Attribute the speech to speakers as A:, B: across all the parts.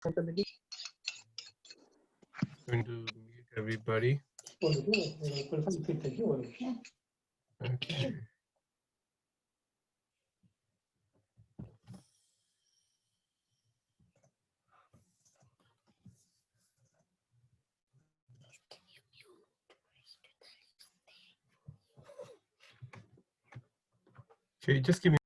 A: Going to mute everybody. Okay. Okay, just give me.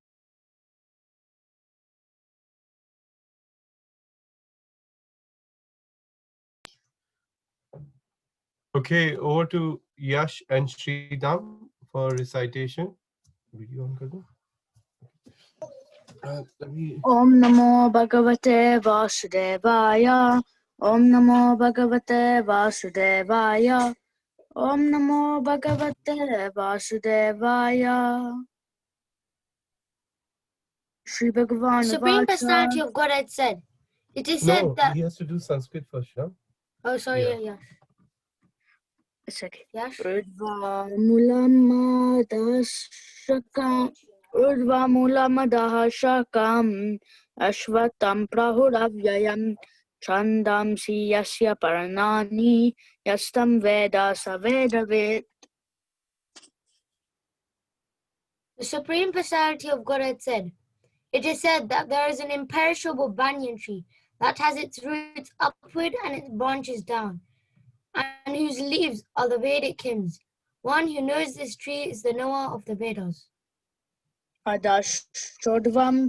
A: Okay, over to Yash and Sridham for recitation. Video on kar do.
B: Om Namo Bhagavate Vasudevaya. Om Namo Bhagavate Vasudevaya. Om Namo Bhagavate Vasudevaya. Shri Bhagavan
C: Supreme
B: Vacha.
C: Personality of Godhead said, it is said
A: No,
C: that...
A: he has to do Sanskrit first, yeah?
C: Oh, sorry,
A: Yeah.
C: yeah.
B: It's okay.
C: Yash?
B: Urdhva Mulamadah Shakam Ashvatam Prahuravyayam Chandamsi Yasya Paranani Yastam Veda Savedavid.
C: The Supreme Personality of Godhead said, it is said that there is an imperishable banyan tree that has its roots upward and its branches down, and whose leaves are the Vedic hymns. One who knows this tree is the knower of the Vedas.
B: Adashchodvam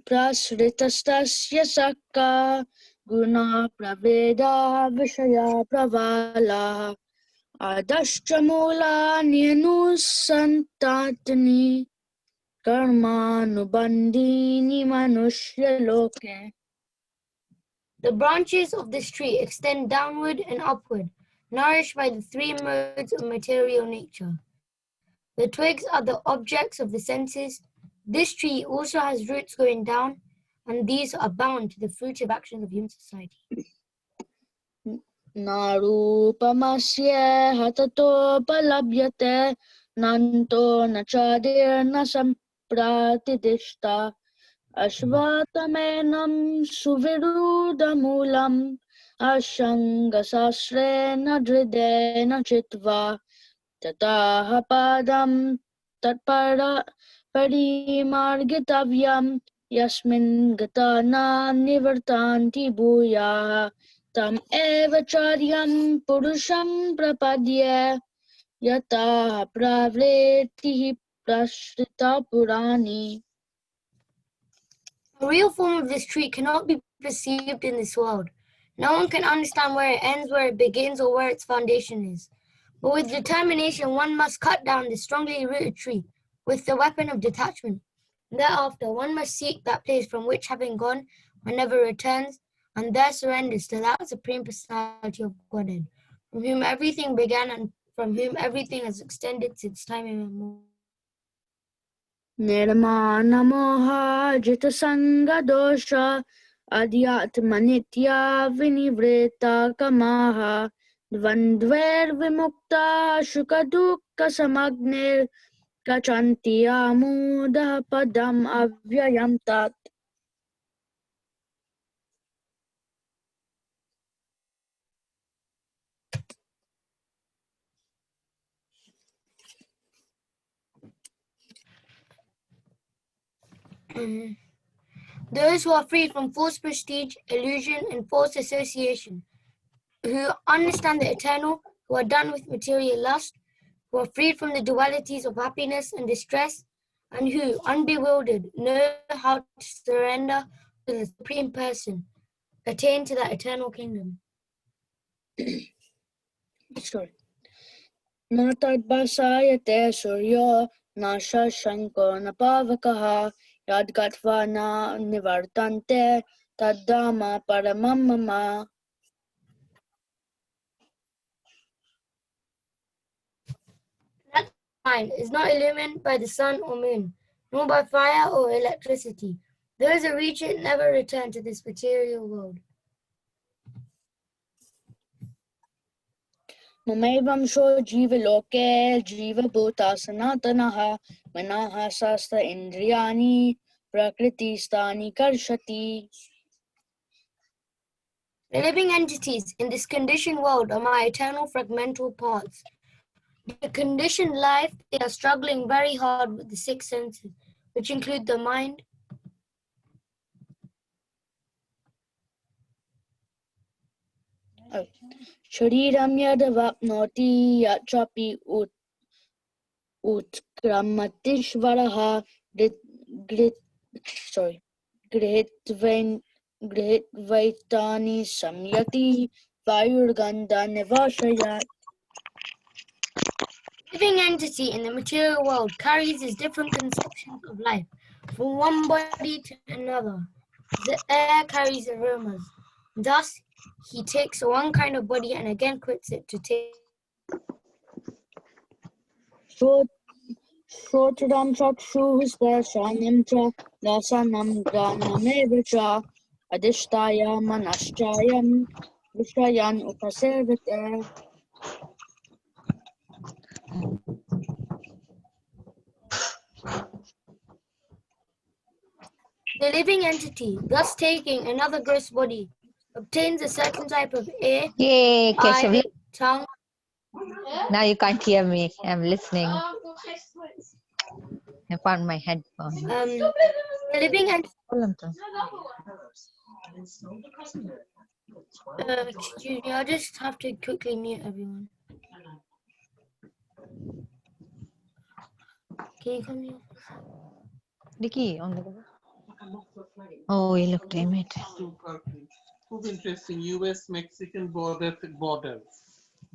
B: prasritastasya sakka guna praveda vishaya pravala adashchamula nyanusantatni karmanubandini manushya loke.
C: The branches of this tree extend downward and upward, nourished by the three modes of material nature. The twigs are the objects of the senses. This tree also has roots going down, and these are bound to the fruitive actions of human society.
B: Narupamasya hatato palabhyate nanto nachadir nasampratidishta ashvatamenam suvirudamulam ashangasasrena dridena chitva tataha padam tatpara parimargitavyam yasmin gata na nivartanti bhuyaha tam eva charyam purusham prapadya yata pravretihi prashrita purani.
C: The real form of this tree cannot be perceived in this world. No one can understand where it ends, where it begins, or where its foundation is. But with determination, one must cut down this strongly rooted tree with the weapon of detachment. Thereafter, one must seek that place from which, having gone, one never returns, and there surrenders to that Supreme Personality of Godhead, from whom everything began and from whom everything has extended since time immemorial.
B: Nirmana moha jita sanga dosha adhyatma nitya vinivrita kamaha dvandver vimukta shuka dukkha samagnir kachanti amuda padam avyayam tat.
C: Those who are free from false prestige, illusion, and false association, who understand the eternal, who are done with material lust, who are freed from the dualities of happiness and distress, and who, unbewildered, know how to surrender to the Supreme Person, attain to that eternal kingdom.
B: Sorry. Na tadbasayate suryo na shashanko na pavakaha yadgatva na nivartante taddama paramamama.
C: That mind is not illumined by the sun or moon, nor by fire or electricity. Those who reach it never return to this material world.
B: Mamevam sho jiva loke jiva bhuta sanatanaha manaha sastra indriyani prakriti stani karshati.
C: The living entities in this conditioned world are my eternal fragmental parts. The conditioned life, they are struggling very hard with the six senses, which include the mind.
B: Shariram yadavapnoti yachapi utkramatishvaraha grihitvaitani samyati vayurganda nivashayat.
C: Living entity in the material world carries his different conceptions of life from one body to another. The air carries aromas. Thus, he takes one kind of body and again quits it to take.
B: Shotram chakshuh sparshanam cha lasanam granam cha adishtaya manaschayam vishayan upasevate.
C: The living entity, thus taking another gross body, obtains a certain type of air,
D: Yay, Keshav.
C: eye, tongue.
D: Now you can't hear me. I'm listening. I found my headphone.
C: The living entity. Excuse me, I'll just have to quickly mute everyone. Can you come here?
D: Dicky, on the Oh, he looked at it.
E: খুব interesting US Mexican border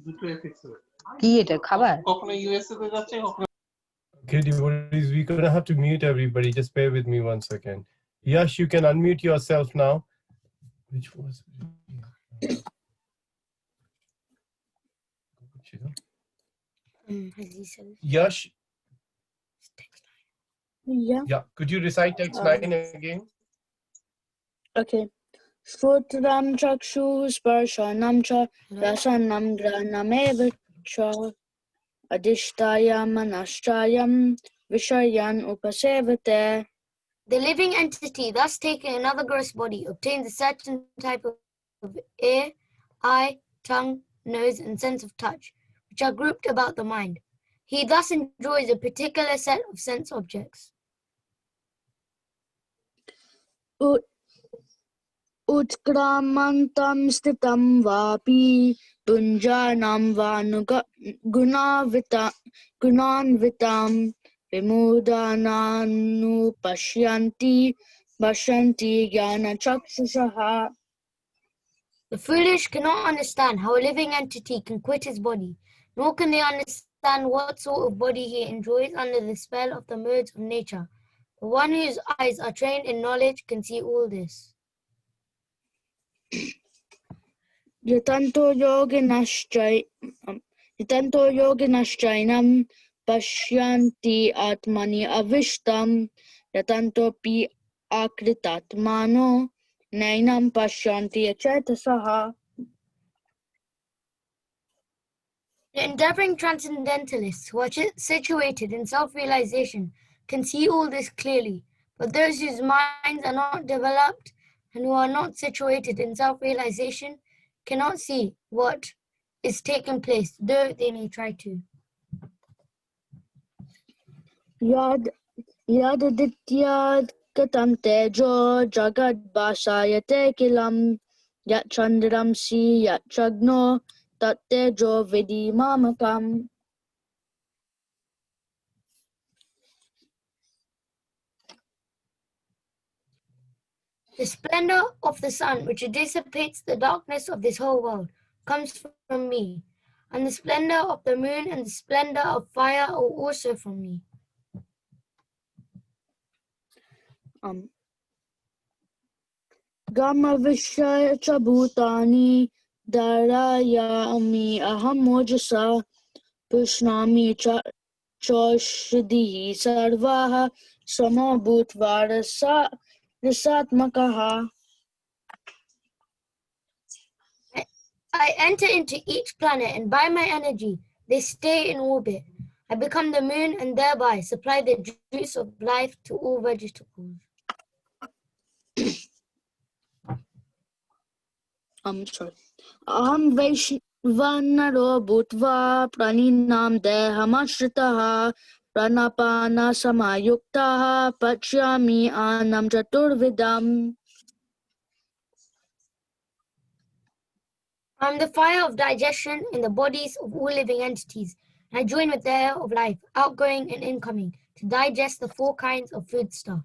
E: দুটো episode
D: কি এটা খাবার?
E: কখনো USA তে যাচ্ছে কখনো
A: Okay, devotees, we're gonna have to mute everybody. Just bear with me 1 second. Yash, you can unmute yourself now. Which was
C: Has he said
A: Yash?
B: Yeah.
A: Yeah. Could you recite text 9 again?
B: Okay. Shotram chakshuh sparshanam cha lasanam granam cha adishtaya manaschayam vishayan upasevate.
C: The living entity, thus taking another gross body, obtains a certain type of ear, eye, tongue, nose, and sense of touch, which are grouped about the mind. He thus enjoys a particular set of sense objects.
B: Utkramantam stitam vapi punjanam gunanvitam vimudananu pashyanti jnana chakshushaha.
C: The foolish cannot understand how a living entity can quit his body, nor can they understand what sort of body he enjoys under the spell of the modes of nature. The one whose eyes are trained in knowledge can see all this.
B: Yatanto yoginaschainam pashyanti atmani avishtam yatanto pi akritatmano nainam pashyanti achetasaha.
C: The endeavoring transcendentalists who are situated in self-realization can see all this clearly, but those whose minds are not developed and who are not situated in self-realization cannot see what is taking place, though they may try to.
B: Yad dityad katam tejo jagad basayate kilam yat chandram si yat chagno tat tejo vidi mamakam.
C: The splendor of the sun, which dissipates the darkness of this whole world, comes from me, and the splendor of the moon and the splendor of fire are also from me.
B: Gama vishaya cha bhutani darayami aham mojasa pushnami choshdihi sarvaha samo bhutva rasatmakaha.
C: I enter into each planet, and by my energy, they stay in orbit. I become the moon and thereby supply the juice of life to all vegetables.
B: Sorry. Aham Vaishvanaro Bhutva Praninam Dehamashritah Pranapana Samayuktaha Pachyami Anam Chaturvidam.
C: I am the fire of digestion in the bodies of all living entities. I join with the air of life, outgoing and incoming, to digest the 4 kinds of food stuff.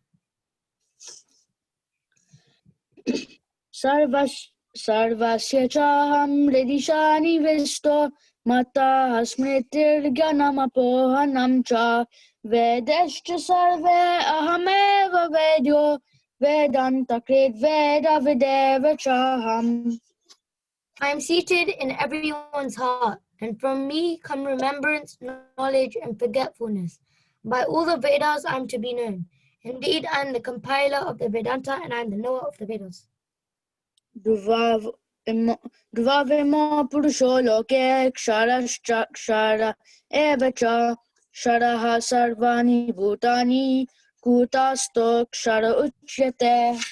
B: Sarvasya chaham hridishani visto mata smritirgyanamapohanam cha vedascha sarve ahameva vedyo vedanta krit veda videva chaham.
C: I am seated in everyone's heart, and from me come remembrance, knowledge, and forgetfulness. By all the Vedas I am to be known. Indeed, I am the compiler of the Vedanta, and I am the knower of the Vedas.
B: Dvavimo purusho loke kshara evacha sharaha sarvani bhutani kutasto kshara uchyate.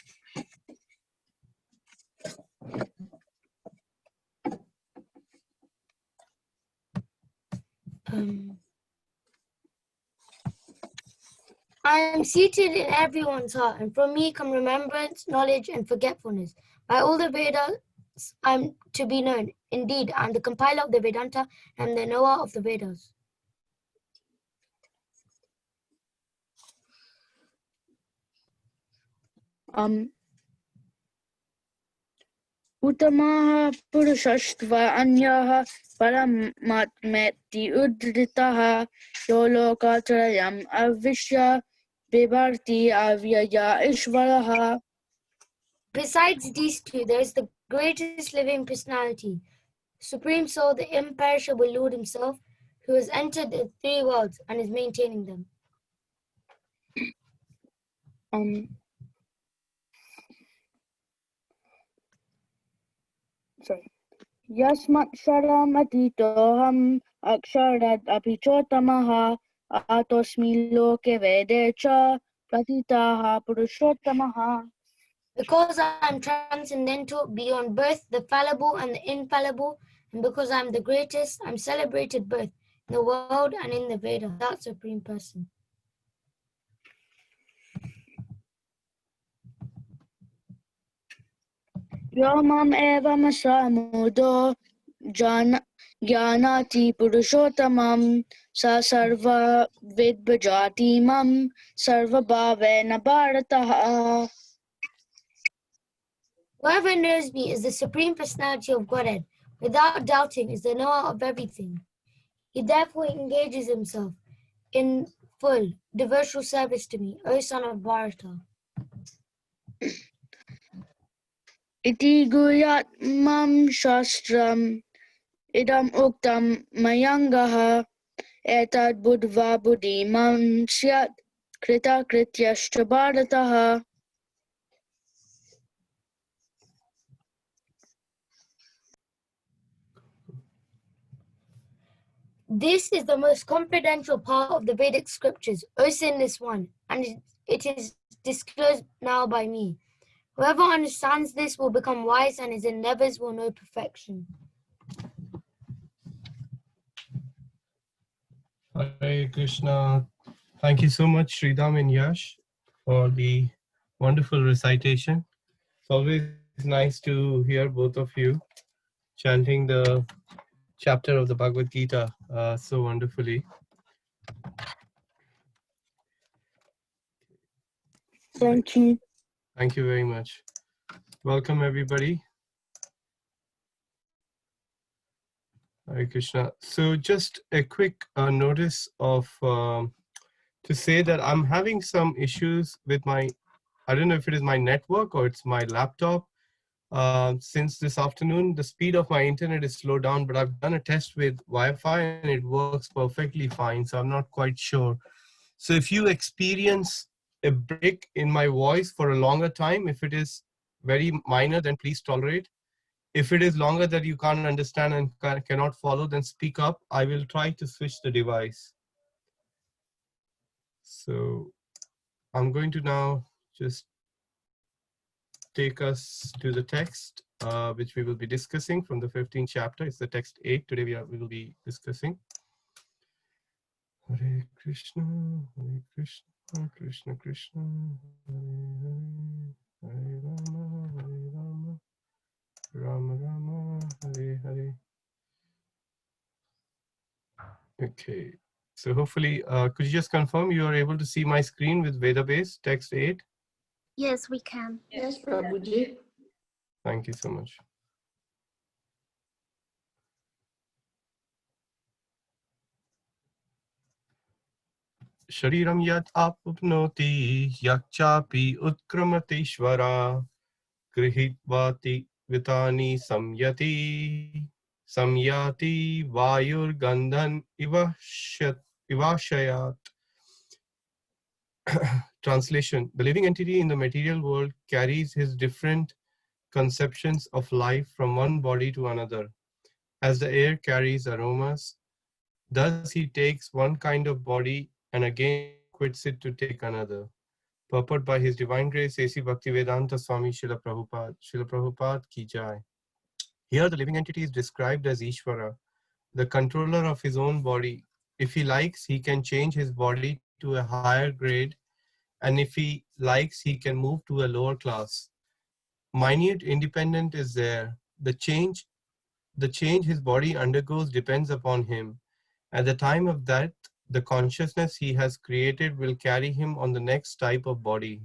C: I am seated in everyone's heart, and from me come remembrance, knowledge, and forgetfulness. By all the Vedas I am to be known. Indeed, I am the compiler of the Vedanta, and the knower of the Vedas.
B: Utamaha purushastva anyaha paramatmeti udritaha yolokatrayam avishya bibharti avyaya ishvaraha.
C: Besides these 2, there is the greatest living personality, Supreme Soul, the imperishable Lord himself, who has entered the 3 worlds and is maintaining them.
B: Yasmat sharam aksharat apichotamaha atosmi loke vedecha pratitaha purushottamaha.
C: Because I am transcendental, beyond both the fallible and the infallible, and because I am the greatest, I am celebrated both in the world and in the Veda, that Supreme Person.
B: Yomam evam samudo jnanati purushottamam sa sarva vidbhajati mam sarva bhavena bharataha.
C: Whoever knows me is the Supreme Personality of Godhead, without doubting is the knower of everything. He therefore engages himself in full devotional service to me, O son of Bharata.
B: Iti guyat mam shastram idam uktam mayangaha etad buddhva buddhi mam syat krita krityashcha bharataha.
C: This is the most confidential part of the Vedic scriptures, O sinless one, and it is disclosed now by me. Whoever understands this will become wise, and his endeavors will know perfection.
A: Hare Krishna. Thank you so much, Sridham and Yash, for the wonderful recitation. It's always nice to hear both of you chanting the chapter of the Bhagavad Gita so wonderfully.
B: Thank you.
A: Thank you very much. Welcome, everybody. Hare Krishna. So just a quick notice of to say that I'm having some issues with my, I don't know if it is my network or it's my laptop. Since this afternoon, the speed of my internet is slowed down, but I've done a test with Wi-Fi and it works perfectly fine. So I'm not quite sure. So if you experience a break in my voice for a longer time, if it is very minor, then please tolerate. If it is longer that you can't understand and cannot follow, then speak up. I will try to switch the device. So I'm going to now just take us to the text. which we will be discussing from the 15th chapter. It's the text 8. Today we will be discussing. Hare Krishna, Krishna Krishna, Hare Rama, Rama Rama, Hare Hare. Okay, so hopefully, could you just confirm you are able to see my screen with Veda base text 8?
F: Yes, we can.
B: Yes, Prabhuji.
A: Thank you so much. Shariram yat apnoti yakchapi utkramatishvara grihitvati vitani samyati vayur gandhan ivashayat. Translation: the living entity in the material world carries his different conceptions of life from one body to another. As the air carries aromas, thus he takes one kind of body and again quits it to take another. Purport by His Divine Grace A.C. Bhaktivedanta Swami Srila Prabhupada. Srila Prabhupada Ki Jai. Here the living entity is described as Ishvara, the controller of his own body. If he likes, he can change his body to a higher grade, and if he likes, he can move to a lower class. Minute independent is there. The change his body undergoes depends upon him. At the time of death, the consciousness he has created will carry him on the next type of body.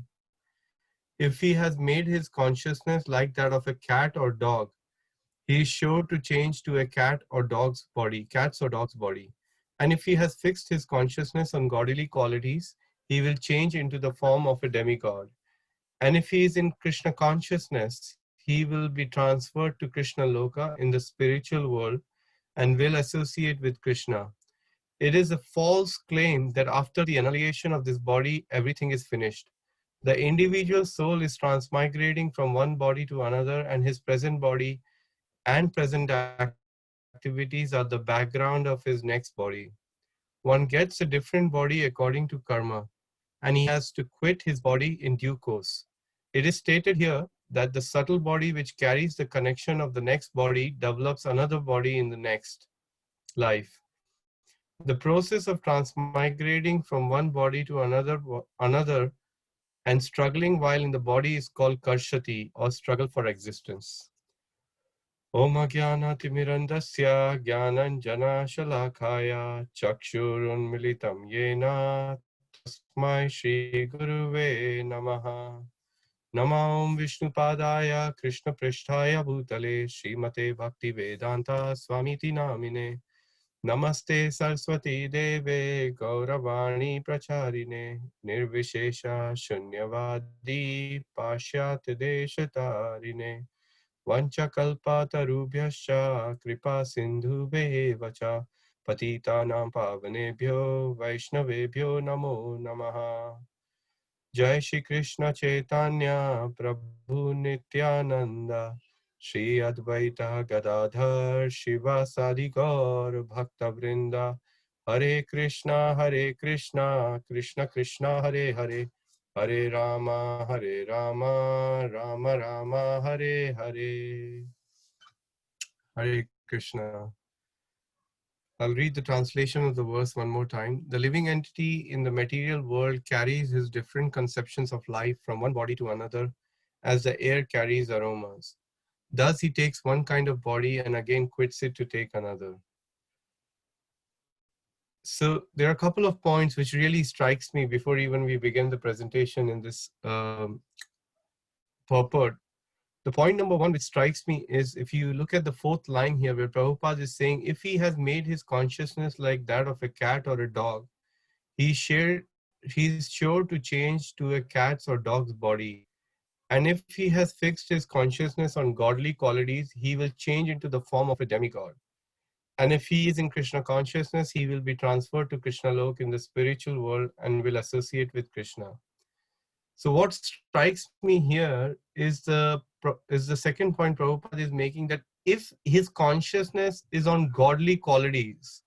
A: If he has made his consciousness like that of a cat or dog, he is sure to change to a cat's or dog's body. And if he has fixed his consciousness on godly qualities, he will change into the form of a demigod. And if he is in Krishna consciousness, he will be transferred to Krishna Loka in the spiritual world and will associate with Krishna. It is a false claim that after the annihilation of this body, everything is finished. The individual soul is transmigrating from one body to another, and his present body and present activities are the background of his next body. One gets a different body according to karma, and he has to quit his body in due course. It is stated here that the subtle body which carries the connection of the next body develops another body in the next life. The process of transmigrating from one body to another and struggling while in the body is called karshati, or struggle for existence. Om Jnana-timirandasya Jnananjana Shalakaya Chakshurunmilitam Yena Tasmai Shri Guruve Namaha. Namam Vishnupadaya Krishna Prishtaya Bhutale Srimate Bhakti Vedanta Swamiti Namine. Namaste Saraswati Deve Gauravani Pracharine Nirvishesha Shunyavadi Pashyat Deshatarine Vanchakalpatarubhyascha Kripa Sindhubheva cha Patitanam Pavanebhyo Vaishnavebhyo Namo Namaha. Jai Shri Krishna Chaitanya Prabhu Nityananda Shri Advaita Gadadhar Shivasadi Gaur Bhakta Vrinda Hare Krishna Krishna Krishna Hare Hare Hare Rama Rama Rama Hare Hare. Hare Krishna. I'll read the translation of the verse one more time. The living entity in the material world carries his different conceptions of life from one body to another, as the air carries aromas. Thus he takes one kind of body and again quits it to take another. So there are a couple of points which really strikes me before even we begin the presentation in this purport. The point number one which strikes me is if you look at the fourth line here where Prabhupada is saying, if he has made his consciousness like that of a cat or a dog, he's sure to change to a cat's or dog's body. And if he has fixed his consciousness on godly qualities, he will change into the form of a demigod. And if he is in Krishna consciousness, he will be transferred to Krishna Lok in the spiritual world and will associate with Krishna. So what strikes me here is the second point Prabhupada is making, that if his consciousness is on godly qualities.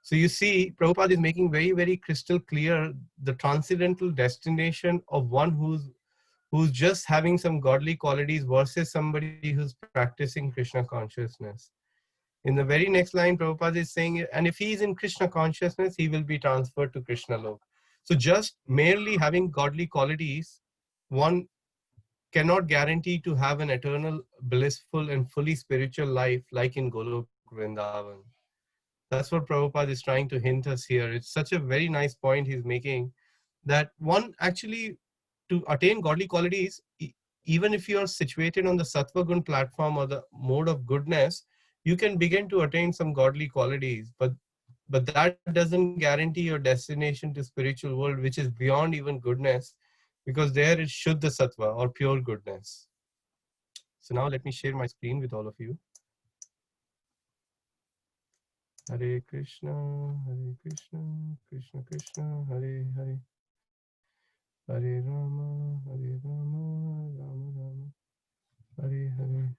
A: So you see, Prabhupada is making very, very crystal clear the transcendental destination of one who's just having some godly qualities versus somebody who's practicing Krishna consciousness. In the very next line, Prabhupada is saying, and if he is in Krishna consciousness, he will be transferred to Krishna Lok. So just merely having godly qualities, one cannot guarantee to have an eternal, blissful, and fully spiritual life like in Golok Vrindavan. That's what Prabhupada is trying to hint us here. It's such a very nice point he's making, that one actually, to attain godly qualities, even if you are situated on the Sattva Gun platform or the mode of goodness, you can begin to attain some godly qualities. But that doesn't guarantee your destination to spiritual world, which is beyond even goodness, because there is Shuddha Sattva or pure goodness. So now let me share my screen with all of you. Hare Krishna, Krishna Krishna, Hare Hare, Hare Rama, Rama Rama, Hare Hare.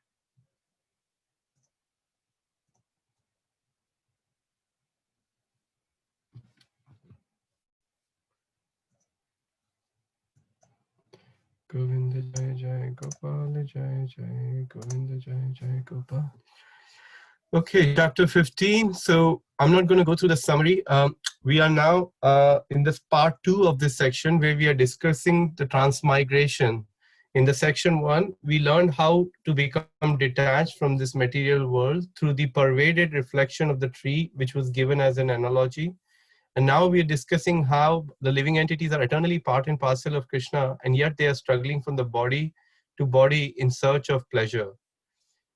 A: Govinda Jai Jai Gopal Jai Jai Govinda Jai Jai Gopal. Okay, chapter 15. So I'm not going to go through the summary. We are now in this part 2 of this section where we are discussing the transmigration. In the section 1, we learned how to become detached from this material world through the pervaded reflection of the tree, which was given as an analogy. And now we are discussing how the living entities are eternally part and parcel of Krishna, and yet they are struggling from the body to body in search of pleasure.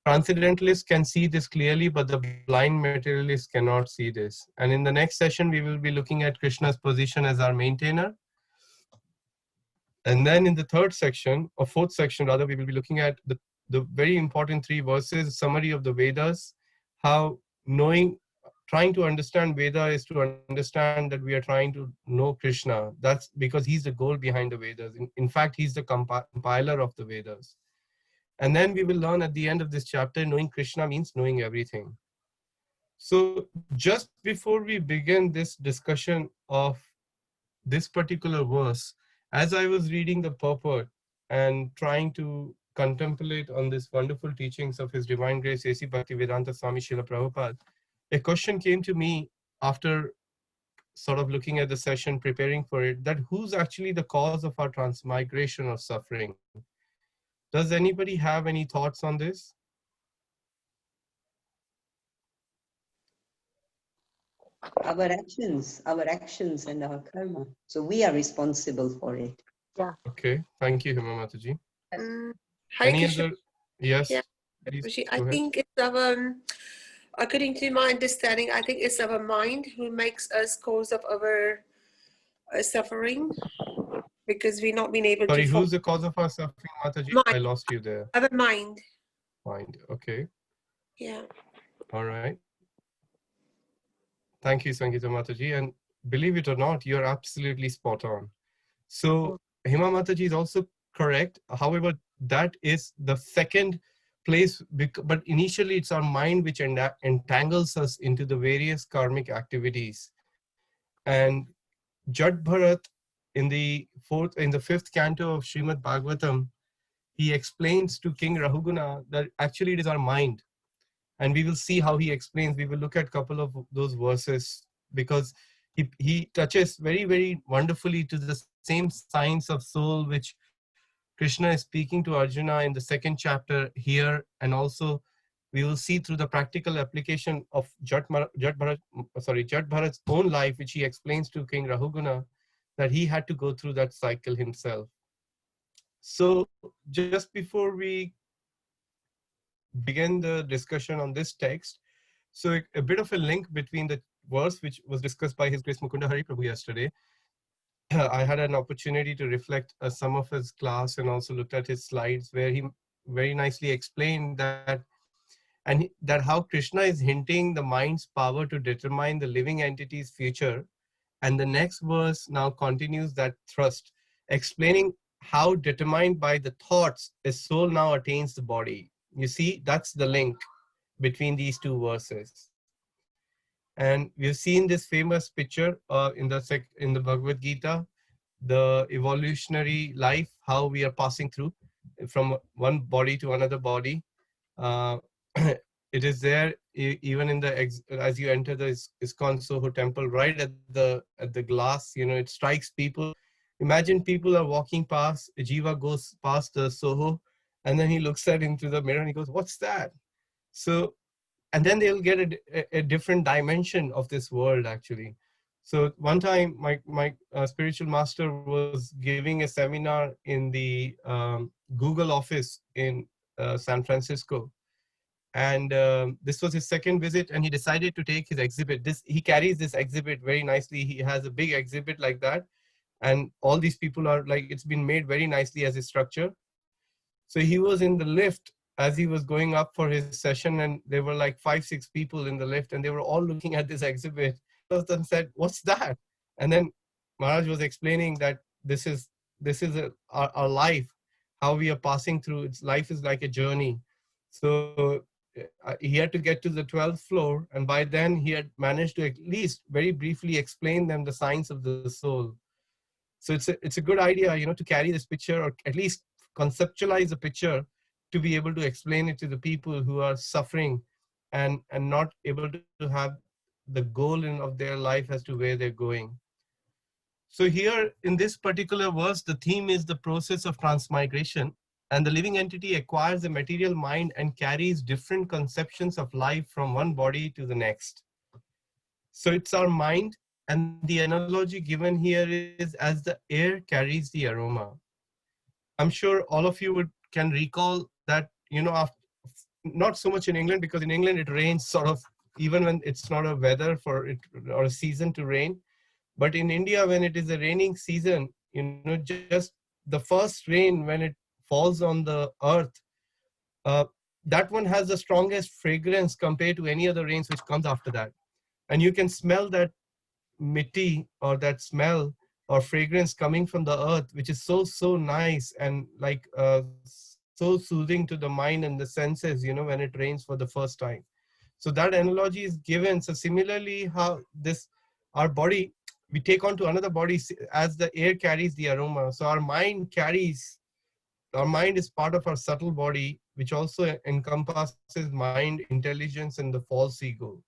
A: Transcendentalists can see this clearly, but the blind materialists cannot see this. And in the next session, we will be looking at Krishna's position as our maintainer. And then in the third section, or fourth section rather, we will be looking at the very important 3 verses, summary of the Vedas, how trying to understand Veda is to understand that we are trying to know Krishna. That's because he's the goal behind the Vedas. In fact, he's the compiler of the Vedas. And then we will learn at the end of this chapter, knowing Krishna means knowing everything. So just before we begin this discussion of this particular verse, as I was reading the purport and trying to contemplate on this wonderful teachings of His Divine Grace, A.C. Bhaktivedanta Swami Srila Prabhupada, a question came to me after sort of looking at the session, preparing for it, that who's actually the cause of our transmigration of suffering? Does anybody have any thoughts on this?
G: Our actions and our karma. So we are responsible for it.
A: Okay, thank you, Hima Mataji.
H: Hare
A: Any
H: Krishna.
A: other? Yes,
H: Yeah.
A: please
H: I
A: go ahead.
H: think it's our, according to my understanding, I think it's our mind who makes us cause of our suffering, because we're not being able
A: Sorry,
H: to.
A: who's the cause of our suffering, Mataji?
H: Mind.
A: I lost you there.
H: Our mind.
A: Mind, okay.
H: Yeah.
A: All right. Thank you, Sangeeta Mataji. And believe it or not, you're absolutely spot on. So Hima Mataji is also correct. However, that is the second place, but initially it's our mind which entangles us into the various karmic activities. And Jat Bharat in the 5th canto of Srimad Bhagavatam, he explains to King Rahuguna that actually it is our mind. And we will see how he explains. We will look at a couple of those verses, because he touches very, very wonderfully to the same science of soul which Krishna is speaking to Arjuna in the 2nd chapter here. And also we will see through the practical application of Jat Bharat's own life, which he explains to King Rahuguna, that he had to go through that cycle himself. So just before we begin the discussion on this text, so a bit of a link between the verse which was discussed by His Grace Mukunda Hari Prabhu yesterday. I had an opportunity to reflect some of his class and also looked at his slides, where he very nicely explained that, that how Krishna is hinting the mind's power to determine the living entity's future. And the next verse now continues that thrust, explaining how determined by the thoughts a soul now attains the body. You see, that's the link between these 2 verses. And we've seen this famous picture in the Bhagavad Gita, the evolutionary life, how we are passing through from one body to another body. Uh, it is there even in the as you enter the ISKCON Soho temple, right at the glass. You know, it strikes people. Imagine people are walking past. Jiva goes past the Soho, and then he looks at into the mirror and he goes, "What's that?" So, and then they'll get a different dimension of this world actually. So one time, my spiritual master was giving a seminar in the Google office in San Francisco. And this was his second visit, and he decided to take his exhibit. He carries this exhibit very nicely. He has a big exhibit like that, and all these people are like, it's been made very nicely as a structure. So he was in the lift as he was going up for his session, and there were like 5-6 people in the lift, and they were all looking at this exhibit. One of them said, "What's that?" And then Maharaj was explaining that this is our life, how we are passing through. Its life is like a journey. So he had to get to the 12th floor, and by then he had managed to at least very briefly explain them the science of the soul. So it's a good idea, you know, to carry this picture, or at least conceptualize a picture, to be able to explain it to the people who are suffering and not able to have the goal of their life as to where they're going. So here in this particular verse, the theme is the process of transmigration, and the living entity acquires a material mind and carries different conceptions of life from one body to the next. So it's our mind, and the analogy given here is as the air carries the aroma. I'm sure all of you can recall that, you know, after, not so much in England, because in England it rains sort of even when it's not a weather for it or a season to rain. But in India, when it is a raining season, you know, just the first rain when it falls on the earth, uh, that one has the strongest fragrance compared to any other rains which comes after that. And you can smell that mitti, or that smell or fragrance coming from the earth, which is so nice and like so soothing to the mind and the senses, you know, when it rains for the first time. So that analogy is given. So similarly, how this, our body, we take on to another body as the air carries the aroma. So our mind is part of our subtle body, which also encompasses mind, intelligence, and the false ego.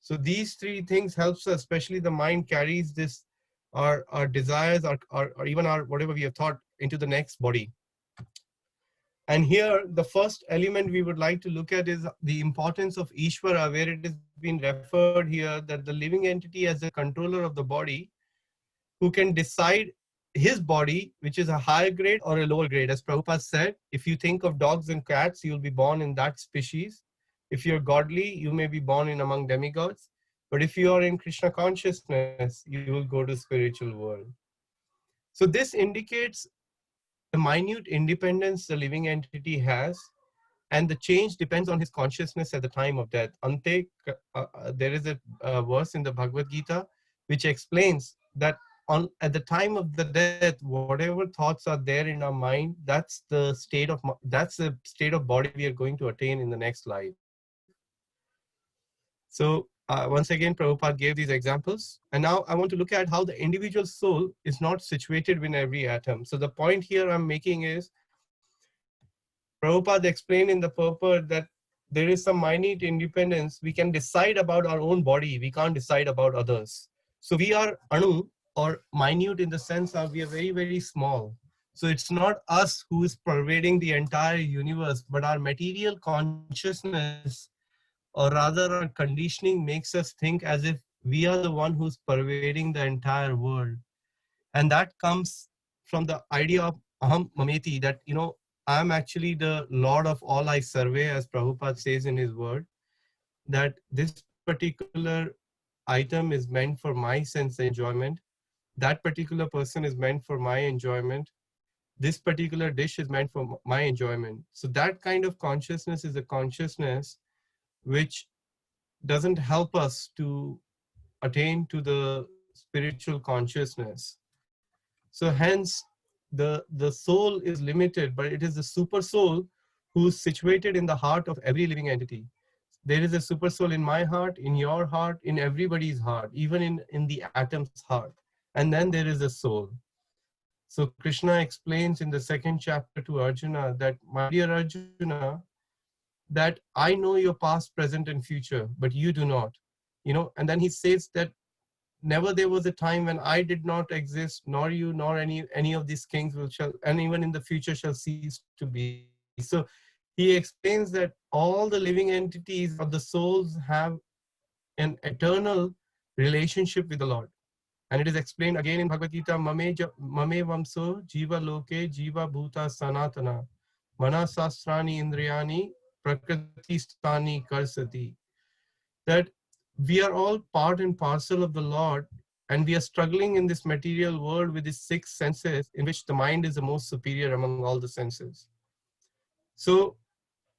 A: So these three things helps us, especially the mind carries this, our desires, or even our whatever we have thought into the next body. And here, the first element we would like to look at is the importance of Ishvara, where it has been referred here that the living entity as the controller of the body, who can decide his body, which is a higher grade or a lower grade. As Prabhupada said, if you think of dogs and cats, you'll be born in that species. If you're godly, you may be born in among demigods. But if you are in Krishna consciousness, you will go to spiritual world. So this indicates the minute independence the living entity has, and the change depends on his consciousness at the time of death. Ante, there is a verse in the Bhagavad Gita which explains that at the time of the death, whatever thoughts are there in our mind, that's the state of body we are going to attain in the next life. So once again, Prabhupada gave these examples. And now I want to look at how the individual soul is not situated in every atom. So the point here I'm making is, Prabhupada explained in the purport that there is some minute independence. We can decide about our own body. We can't decide about others. So we are Anu, or minute, in the sense that we are very small. So it's not us who is pervading the entire universe, but our material consciousness, or rather our conditioning, makes us think as if we are the one who's pervading the entire world. And that comes from the idea of aham mameti, that, you know, I'm actually the Lord of all I survey, as Prabhupada says in his word, that this particular item is meant for my sense enjoyment. That particular person is meant for my enjoyment. This particular dish is meant for my enjoyment. So that kind of consciousness is a consciousness which doesn't help us to attain to the spiritual consciousness. So hence, the soul is limited, but it is the super soul who's situated in the heart of every living entity. There is a super soul in my heart, in your heart, in everybody's heart, even in the atom's heart. and then there is a soul. So Krishna explains in the second chapter to Arjuna that, my dear Arjuna, that I know your past, present, and future, but you do not. And then he says that never there was a time when I did not exist, nor you, nor any of these kings shall, and even in the future shall cease to be. So he explains that all the living entities or the souls have an eternal relationship with the Lord. And it is explained again in Bhagavad Gita, mame vamso jiva loke jiva bhuta sanatana mana sastrani indriyani prakriti stani karsati. That we are all part and parcel of the Lord, and we are struggling in this material world with these six senses, in which the mind is the most superior among all the senses. So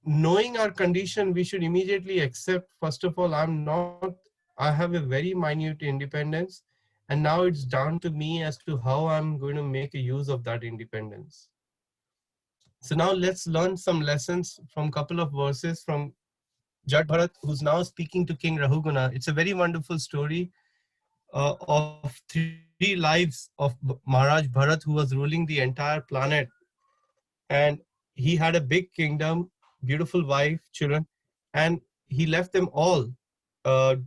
A: knowing our condition, we should immediately accept, first of all, I have a very minute independence, and now it's down to me as to how I'm going to make a use of that independence. So now let's learn some lessons from a couple of verses from Jat Bharat, who's now speaking to King Rahugana. It's a very wonderful story of 3 lives of Maharaj Bharat, who was ruling the entire planet. And he had a big kingdom, beautiful wife, children, and he left them all uh,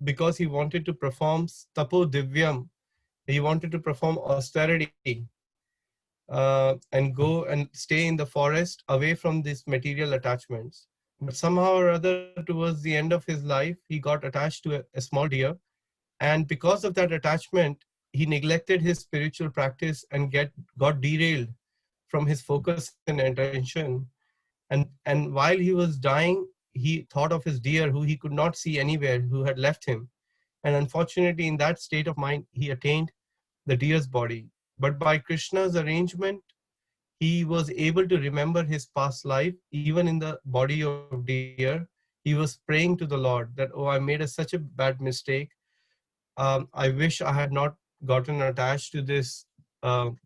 A: because he wanted to perform tapo divyam. He wanted to perform austerity and go and stay in the forest away from these material attachments. But somehow or other, towards the end of his life, he got attached to a small deer. And because of that attachment, he neglected his spiritual practice and got derailed from his focus and attention. And while he was dying, he thought of his deer, who he could not see anywhere, who had left him. And unfortunately, in that state of mind, he attained the deer's body. But by Krishna's arrangement, he was able to remember his past life, even in the body of deer. He was praying to the Lord that, oh, I made such a bad mistake. I wish I had not gotten attached to this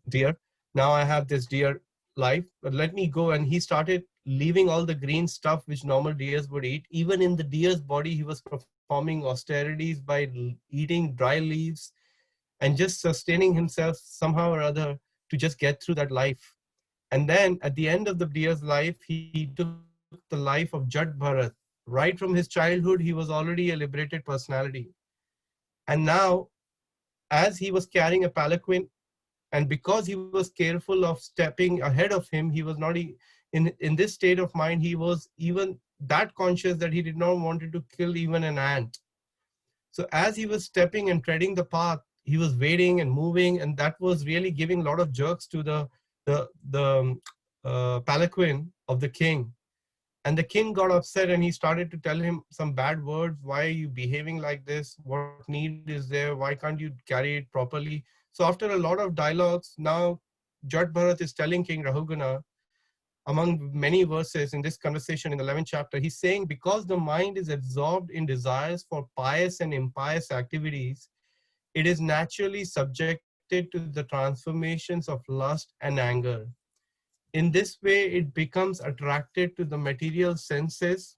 A: deer. Now I have this deer life, but let me go. And he started leaving all the green stuff which normal deers would eat. Even in the deer's body, he was performing austerities by eating dry leaves and just sustaining himself somehow or other to just get through that life. And then at the end of the deer's life, he took the life of Jat Bharat. Right from his childhood, he was already a liberated personality. And now, as he was carrying a palanquin, and because he was careful of stepping ahead of him, he was not in this state of mind. He was even that conscious that he did not want to kill even an ant. So as he was stepping and treading the path, he was waiting and moving, and that was really giving a lot of jerks to the palanquin of the king. And the king got upset, and he started to tell him some bad words. Why are you behaving like this? What need is there? Why can't you carry it properly? So after a lot of dialogues, now Jat Bharat is telling King Rahugana, among many verses in this conversation in the 11th chapter, he's saying, because the mind is absorbed in desires for pious and impious activities, it is naturally subjected to the transformations of lust and anger. In this way, it becomes attracted to the material senses,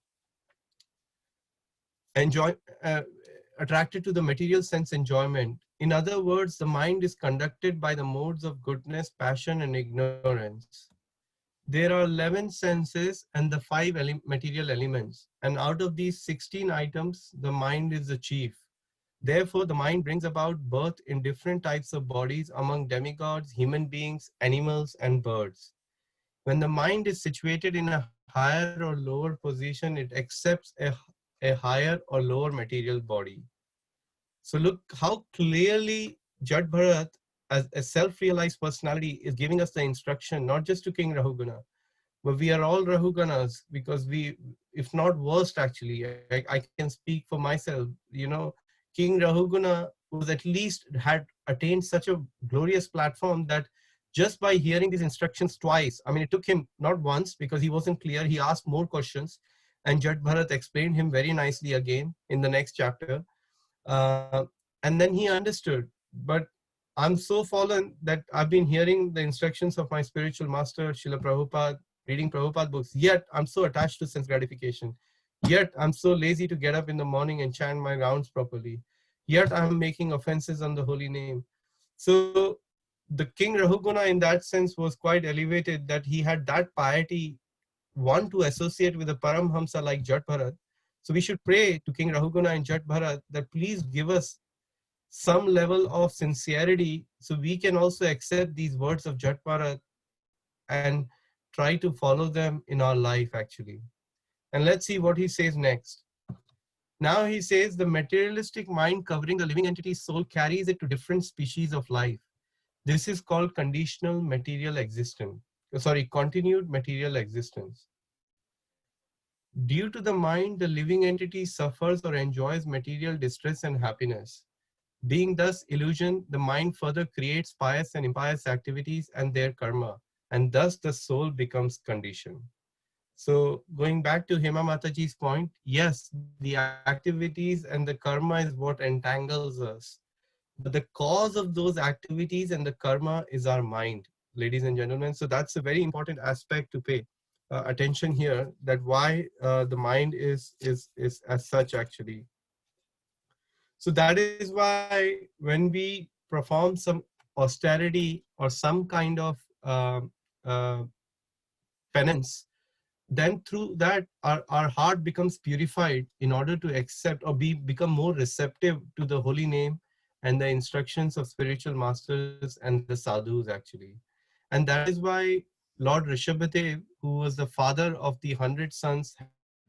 A: attracted to the material sense enjoyment. In other words, the mind is conducted by the modes of goodness, passion, and ignorance. There are 11 senses and the 5 material elements. And out of these 16 items, the mind is the chief. Therefore, the mind brings about birth in different types of bodies among demigods, human beings, animals, and birds. When the mind is situated in a higher or lower position, it accepts a higher or lower material body. So look how clearly Jat Bharat, as a self-realized personality, is giving us the instruction, not just to King Rahugana, but we are all Rahuganas, because we, if not worst actually, I can speak for myself, King Rahugana was at least had attained such a glorious platform that just by hearing these instructions twice, I mean, it took him not once because he wasn't clear, he asked more questions, and Jat Bharat explained him very nicely again in the next chapter. And then he understood. But I'm so fallen that I've been hearing the instructions of my spiritual master, Srila Prabhupada, reading Prabhupada books, yet I'm so attached to sense gratification. Yet I'm so lazy to get up in the morning and chant my rounds properly. yet I'm making offenses on the holy name. So the king Rahuguna in that sense was quite elevated, that he had that piety, one to associate with a Paramhamsa like Jat Bharat. So we should pray to King Rahuguna and Jat Bharat that please give us some level of sincerity so we can also accept these words of Jat Bharat and try to follow them in our life actually. And let's see what he says next. Now he says the materialistic mind covering the living entity's soul carries it to different species of life. This is called conditional material existence. Continued material existence. Due to the mind, the living entity suffers or enjoys material distress and happiness. Being thus illusion, the mind further creates pious and impious activities and their karma, and thus the soul becomes conditioned. So going back to Hema Mataji's point, yes, the activities and the karma is what entangles us. But the cause of those activities and the karma is our mind, ladies and gentlemen. So that's a very important aspect to pay attention here, that why the mind is as such actually. So that is why when we perform some austerity or some kind of uh, penance, then through that our heart becomes purified in order to accept or become more receptive to the holy name and the instructions of spiritual masters and the sadhus actually. And that is why Lord Rishabhadev, who was the father of the 100 sons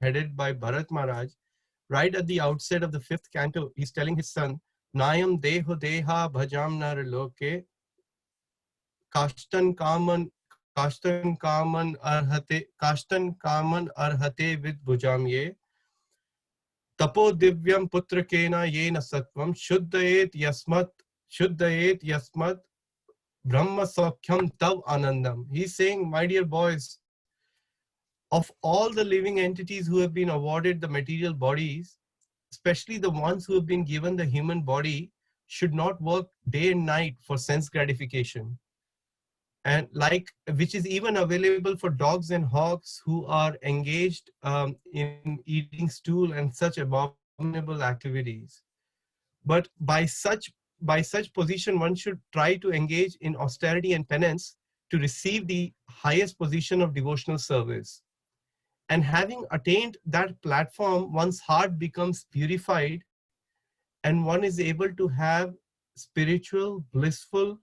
A: headed by Bharat Maharaj, right at the outset of the 5th canto, he's telling his son, Nayam deho deha bhajam nar loke, kashtan kaman arhate vid bhujam ye, tapo divyam putra kena yena satvam, shuddhayet yasmat brahma sakhyam tav anandam. He's saying, my dear boys, of all the living entities who have been awarded the material bodies, especially the ones who have been given the human body, should not work day and night for sense gratification. And like, which is even available for dogs and hogs who are engaged in eating stool and such abominable activities. But by such position, one should try to engage in austerity and penance to receive the highest position of devotional service. And having attained that platform, one's heart becomes purified and one is able to have spiritual, blissful,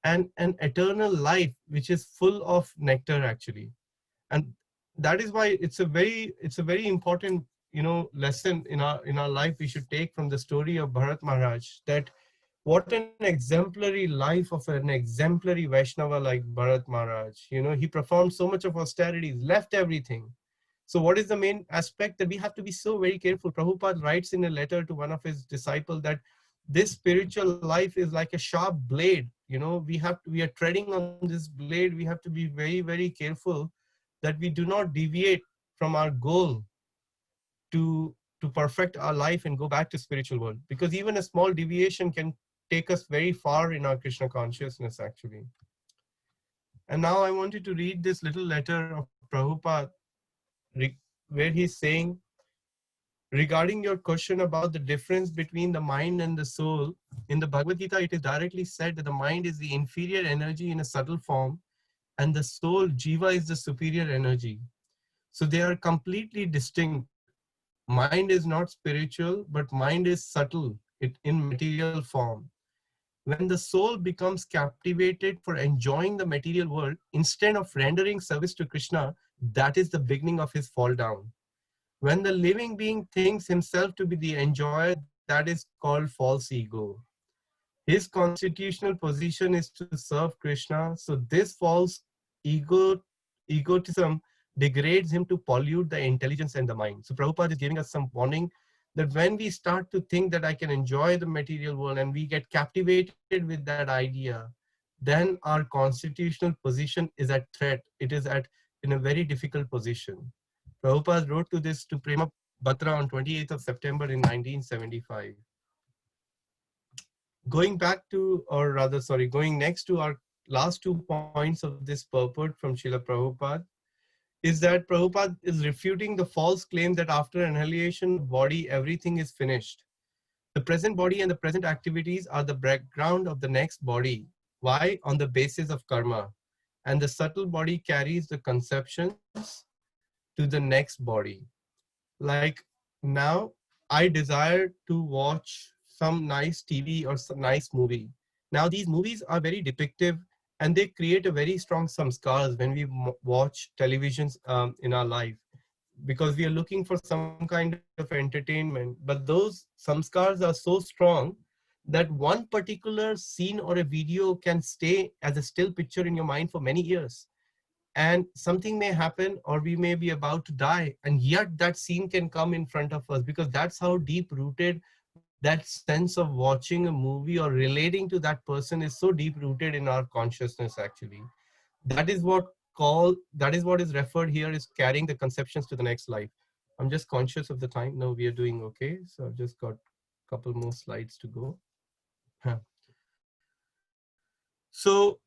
A: and an eternal life which is full of nectar actually. And that is why it's a very important lesson in our life we should take from the story of Bharat Maharaj, that what an exemplary life of an exemplary Vaishnava like Bharat Maharaj. He performed so much of austerities, left everything. So what is the main aspect? That we have to be so very careful. Prabhupada writes in a letter to one of his disciples that this spiritual life is like a sharp blade. We are treading on this blade. We have to be very, very careful that we do not deviate from our goal to perfect our life and go back to spiritual world. Because even a small deviation can take us very far in our Krishna consciousness actually. And now I wanted to read this little letter of Prabhupada where he's saying, regarding your question about the difference between the mind and the soul, in the Bhagavad Gita, it is directly said that the mind is the inferior energy in a subtle form, and the soul, Jiva, is the superior energy. So they are completely distinct. Mind is not spiritual, but mind is subtle, in material form. When the soul becomes captivated for enjoying the material world, instead of rendering service to Krishna, that is the beginning of his fall down. When the living being thinks himself to be the enjoyer, that is called false ego. His constitutional position is to serve Krishna, so this false egotism degrades him to pollute the intelligence and the mind. So Prabhupada is giving us some warning that when we start to think that I can enjoy the material world and we get captivated with that idea, then our constitutional position is at threat. It is in a very difficult position. Prabhupada wrote to this to Prema Batra on 28th of September in 1975. Going next to our last 2 points of this purport from Srila Prabhupada, is that Prabhupada is refuting the false claim that after annihilation of body, everything is finished. The present body and the present activities are the background of the next body. Why? On the basis of karma. And the subtle body carries the conceptions to the next body. Like now, I desire to watch some nice TV or some nice movie. Now, these movies are very depictive and they create a very strong samskars when we watch televisions in our life, because we are looking for some kind of entertainment. But those samskars are so strong that one particular scene or a video can stay as a still picture in your mind for many years. And something may happen or we may be about to die, and yet that scene can come in front of us, because that's how deep rooted that sense of watching a movie or relating to that person is. So deep rooted in our consciousness actually. That is what is referred here is carrying the conceptions to the next life. I'm just conscious of the time. No, we are doing okay. So I've just got a couple more slides to go. Huh. So,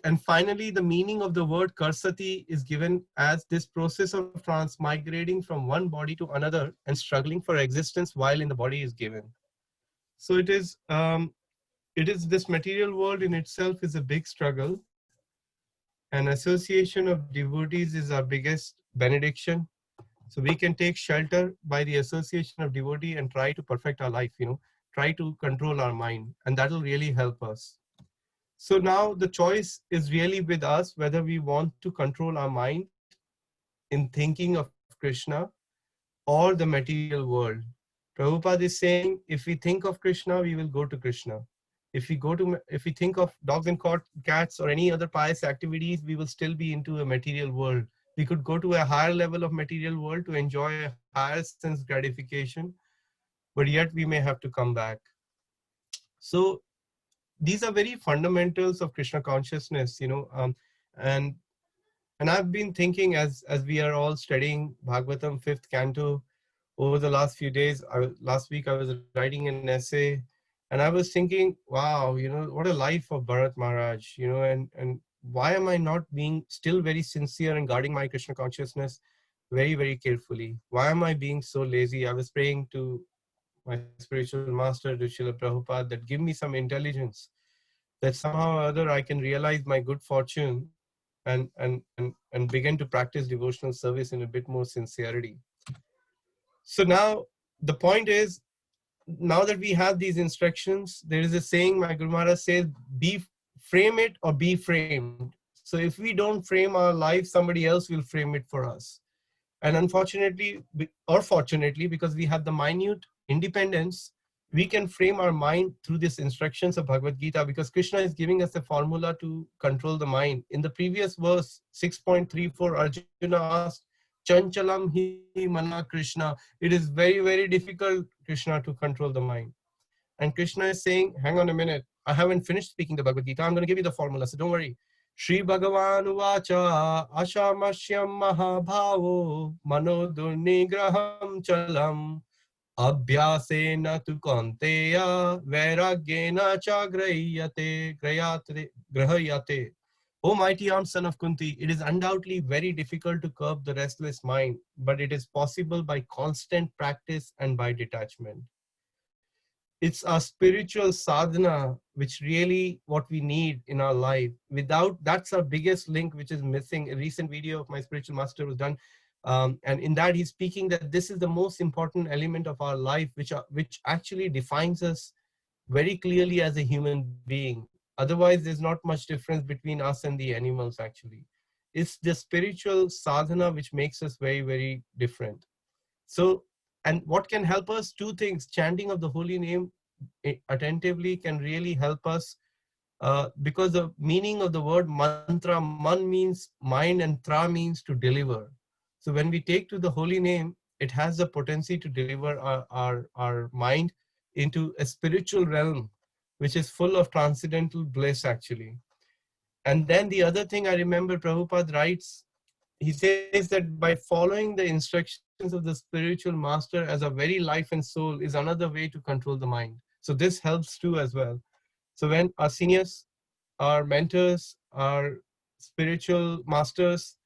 A: and finally, the meaning of the word karsati is given as this process of transmigrating from one body to another and struggling for existence while in the body is given. So it is this material world in itself is a big struggle. An association of devotees is our biggest benediction. So we can take shelter by the association of devotee and try to perfect our life, try to control our mind, and that will really help us. So now the choice is really with us whether we want to control our mind in thinking of Krishna or the material world. Prabhupada is saying if we think of Krishna, we will go to Krishna. If we think of dogs and cats or any other pious activities, we will still be into a material world. We could go to a higher level of material world to enjoy a higher sense gratification, but yet we may have to come back. So these are very fundamentals of Krishna consciousness, and I've been thinking as we are all studying Bhagavatam 5th canto over the last few days. Last week I was writing an essay, and I was thinking, wow, what a life of Bharat Maharaj, and why am I not being still very sincere and guarding my Krishna consciousness very, very carefully? Why am I being so lazy? I was praying to my spiritual master, to Srila Prabhupada, that give me some intelligence, that somehow or other I can realize my good fortune and begin to practice devotional service in a bit more sincerity. So now the point is, now that we have these instructions, there is a saying my Guru Maharaj says, frame it or be framed. So if we don't frame our life, somebody else will frame it for us. And unfortunately, or fortunately, because we have the minute independence, we can frame our mind through these instructions of Bhagavad Gita, because Krishna is giving us a formula to control the mind. In the previous verse, 6.34, Arjuna asked, Chanchalam hi mana Krishna. It is very, very difficult, Krishna, to control the mind. And Krishna is saying, hang on a minute, I haven't finished speaking the Bhagavad Gita. I'm going to give you the formula, so don't worry. Shri Bhagavan Uvacha Ashamashyam Mahabhavo Mano Durnigraham Chalam Abhyasena tu Kaunteya Vairagyena cha grahayate. O mighty armed son of Kunti, it is undoubtedly very difficult to curb the restless mind, but it is possible by constant practice and by detachment. It's our spiritual sadhana which really what we need in our life. Without, that's our biggest link which is missing. A recent video of my spiritual master was done, and in that he's speaking that this is the most important element of our life, which actually defines us very clearly as a human being. Otherwise, there's not much difference between us and the animals actually. It's the spiritual sadhana which makes us very, very different. So, and what can help us? Two things. Chanting of the holy name attentively can really help us, because the meaning of the word mantra, man means mind and tra means to deliver. So when we take to the holy name, it has the potency to deliver our mind into a spiritual realm, which is full of transcendental bliss actually. And then the other thing I remember Prabhupada writes, he says that by following the instructions of the spiritual master as a very life and soul is another way to control the mind. So this helps too as well. So when our seniors, our mentors, our spiritual masters,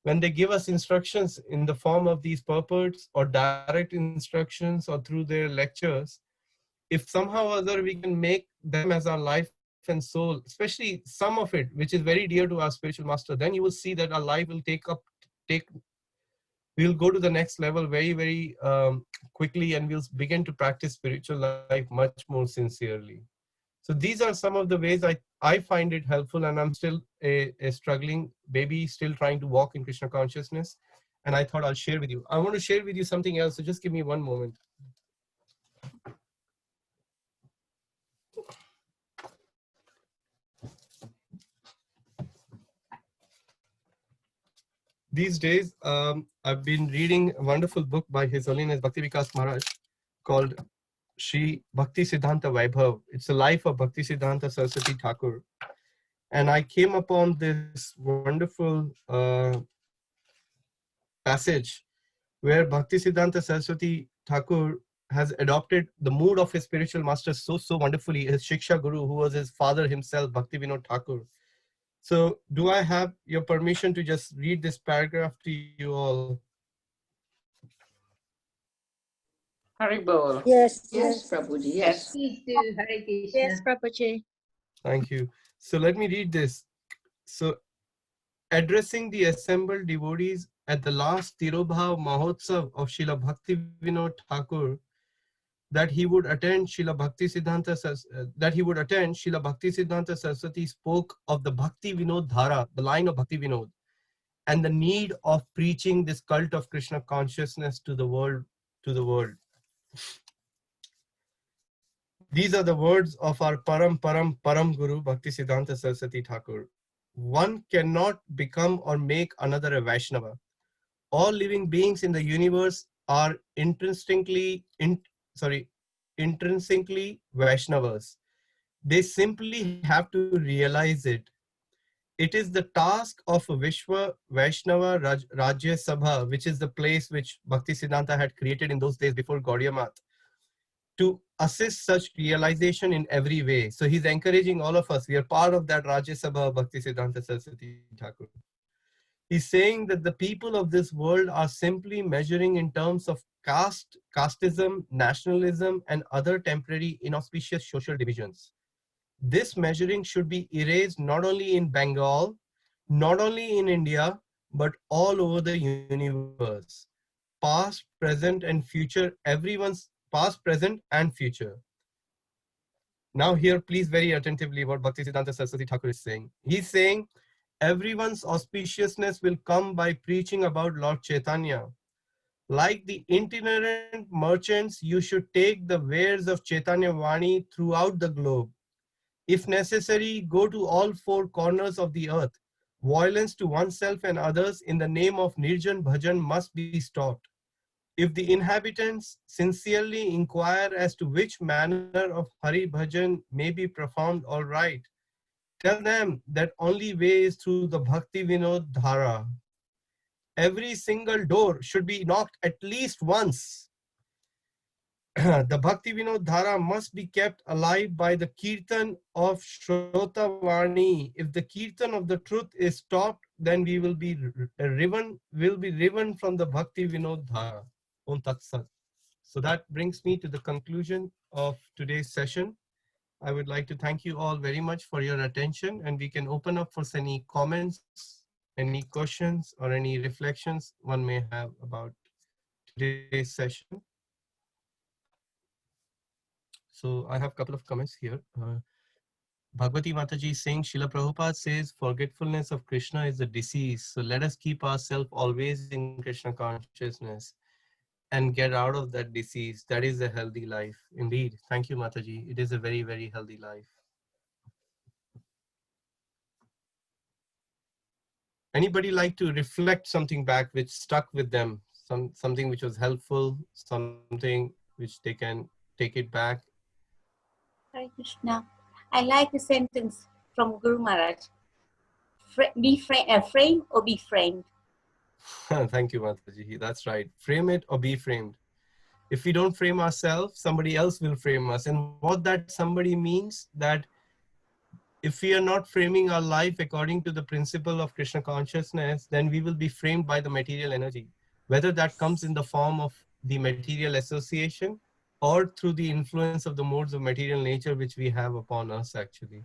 A: when they give us instructions in the form of these purports or direct instructions or through their lectures, if somehow or other we can make them as our life and soul, especially some of it, which is very dear to our spiritual master, then you will see that our life will we'll go to the next level very, very quickly, and we'll begin to practice spiritual life much more sincerely. So these are some of the ways I find it helpful, and I'm still a struggling baby, still trying to walk in Krishna consciousness. And I thought I'll share with you. I want to share with you something else, so just give me one moment. These days, I've been reading a wonderful book by His Holiness Bhakti Vikas Maharaj called Shri Bhakti Siddhanta Vaibhav. It's the life of Bhakti Siddhanta Saraswati Thakur. And I came upon this wonderful passage where Bhakti Siddhanta Saraswati Thakur has adopted the mood of his spiritual master so wonderfully, his Shiksha Guru, who was his father himself, Bhakti Vinod Thakur. So do I have your permission to just read this paragraph to you all?
E: Haribol.
B: Yes,
I: Yes, Prabhuji, yes.
J: Please do, Hare Krishna.
B: yes, Prabhuji.
A: Thank you. So let me read this. So, addressing the assembled devotees at the last Tirobhav Mahotsav of Srila Bhakti Vinod Thakur, that he would attend Srila Bhakti Siddhanta Saraswati spoke of the Bhakti Vinod Dhara, the line of Bhakti Vinod, and the need of preaching this cult of Krishna consciousness to the world. These are the words of our Param Guru Bhakti Siddhanta Saraswati Thakur. One cannot become or make another a Vaishnava. All living beings in the universe are intrinsically Vaishnavas. They simply have to realize it. It is the task of a Vishwa Vaishnava Rajya Sabha, which is the place which Bhakti Siddhanta had created in those days before Gaudiya Math, to assist such realization in every way. So he's encouraging all of us. We are part of that Rajya Sabha of Bhakti Siddhanta Saraswati Thakur. He's saying that the people of this world are simply measuring in terms of casteism, nationalism, and other temporary inauspicious social divisions. This measuring should be erased not only in Bengal, not only in India, but all over the universe. Past, present, and future, everyone's past, present, and future. Now here, please very attentively what Bhakti Siddhanta Saraswati Thakur is saying. He's saying, everyone's auspiciousness will come by preaching about Lord Chaitanya. Like the itinerant merchants, you should take the wares of Chaitanya Vani throughout the globe. If necessary, go to all four corners of the earth. Violence to oneself and others in the name of Nirjan Bhajan must be stopped. If the inhabitants sincerely inquire as to which manner of Hari Bhajan may be performed, all right. Tell them that only way is through the Bhakti Vinod Dhara. Every single door should be knocked at least once. The Bhakti Vinod Dhara must be kept alive by the Kirtan of Shrotavani. If the Kirtan of the truth is stopped, then we will be riven from the Bhakti Vinod Dhara. Om Tat Sat. So that brings me to the conclusion of today's session. I would like to thank you all very much for your attention, and we can open up for any comments, any questions, or any reflections one may have about today's session. So I have a couple of comments here. Bhagavati Mataji is saying, Srila Prabhupada says, forgetfulness of Krishna is a disease. So let us keep ourselves always in Krishna consciousness and get out of that disease. That is a healthy life. Indeed. Thank you, Mataji. It is a very, very healthy life. Anybody like to reflect something back which stuck with them? Something which was helpful, something which they can take it back?
K: Hare Krishna. I like the sentence from Guru Maharaj. Frame or be framed.
A: Thank you, Mataji. That's right. Frame it or be framed. If we don't frame ourselves, somebody else will frame us. And what that somebody means, that if we are not framing our life according to the principle of Krishna consciousness, then we will be framed by the material energy, whether that comes in the form of the material association or through the influence of the modes of material nature which we have upon us actually.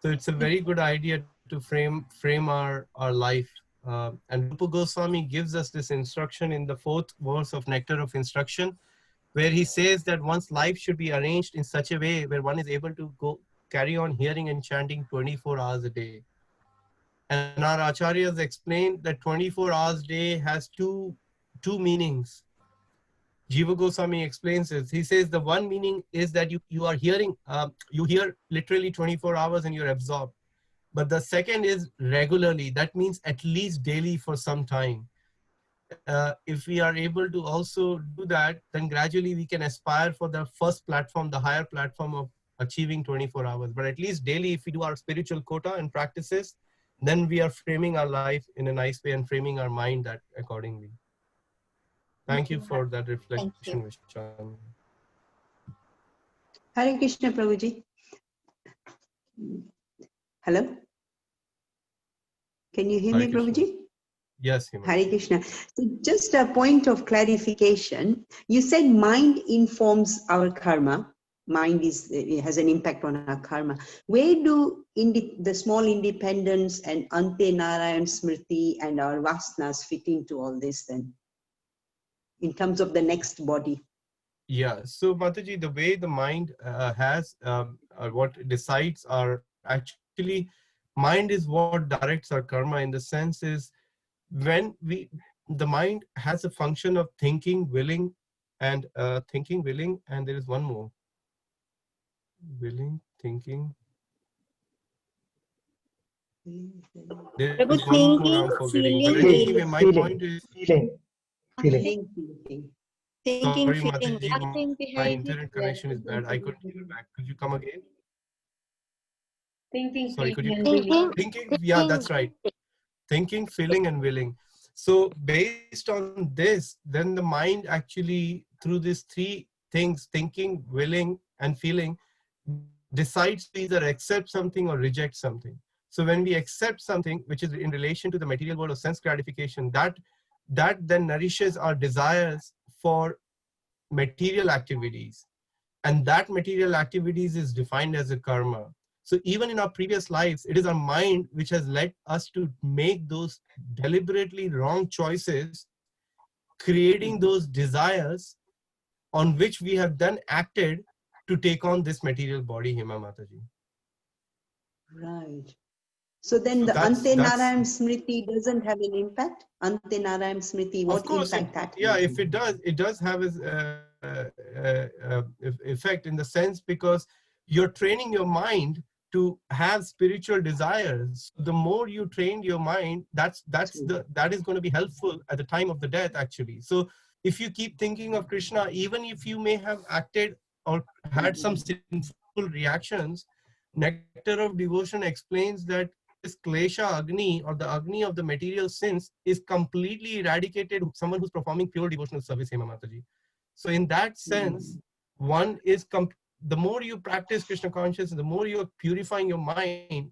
A: So it's a very good idea to frame our life. And Rupa Goswami gives us this instruction in the 4th verse of Nectar of Instruction, where he says that one's life should be arranged in such a way where one is able to go carry on hearing and chanting 24 hours a day. And our acharyas explained that 24 hours a day has two meanings. Jiva Goswami explains this. He says the one meaning is that you are hearing, you hear literally 24 hours and you're absorbed. But the second is regularly. That means at least daily for some time. If we are able to also do that, then gradually we can aspire for the first platform, the higher platform of achieving 24 hours. But at least daily, if we do our spiritual quota and practices, then we are framing our life in a nice way and framing our mind that accordingly. Thank you for that
K: Thank
A: reflection,
K: you.
A: Vishal.
G: Hare Krishna, Prabhuji. Hello? Can you hear
A: Hare
G: me,
A: Krishna.
G: Prabhuji?
A: Yes, Hima.
G: Hare Krishna. So just a point of clarification. You said mind informs our karma. Mind it has an impact on our karma. Where do the small independence and Ante Narayan Smriti and our vasanas fit into all this then? In terms of the next body?
A: Yeah, so Mataji, the way the mind has what decides are actually, mind is what directs our karma in the sense is when the mind has a function of thinking, willing, and there is one more. Willing, thinking. There is
K: Prabhu,
A: one more I'm
K: thinking,
A: forgetting. But
K: feeling,
A: anyway,
K: willing.
A: my point is,
K: Feeling, thinking,
A: sorry,
K: feeling,
A: Mataji,
K: acting,
A: my
K: behaving.
A: internet connection is bad. I couldn't hear back. Could you come again?
K: Thinking,
A: Sorry, could you
K: feeling, and
A: come?
K: willing.
A: Thinking, yeah, that's right. Thinking, feeling, and willing. So based on this, then the mind actually, through these three things, thinking, willing, and feeling, decides to either accept something or reject something. So when we accept something which is in relation to the material world of sense gratification, that then nourishes our desires for material activities. And that material activities is defined as a karma. So even in our previous lives, it is our mind which has led us to make those deliberately wrong choices, creating those desires on which we have then acted to take on this material body, Hima Mataji.
G: Right. So then
A: So
G: the
A: that's
G: Ante Narayan Smriti doesn't have an impact? Ante Narayan Smriti,
A: of
G: what
A: course
G: impact that
A: yeah,
G: has?
A: if it does have its effect in the sense because you're training your mind to have spiritual desires. The more you train your mind, that is going to be helpful at the time of the death actually. So if you keep thinking of Krishna, even if you may have acted or had some sinful reactions, Nectar of Devotion explains that this klesha agni or the agni of the material sins is completely eradicated someone who's performing pure devotional service, Hema Mataji. So in that sense, one is the more you practice Krishna consciousness, the more you're purifying your mind,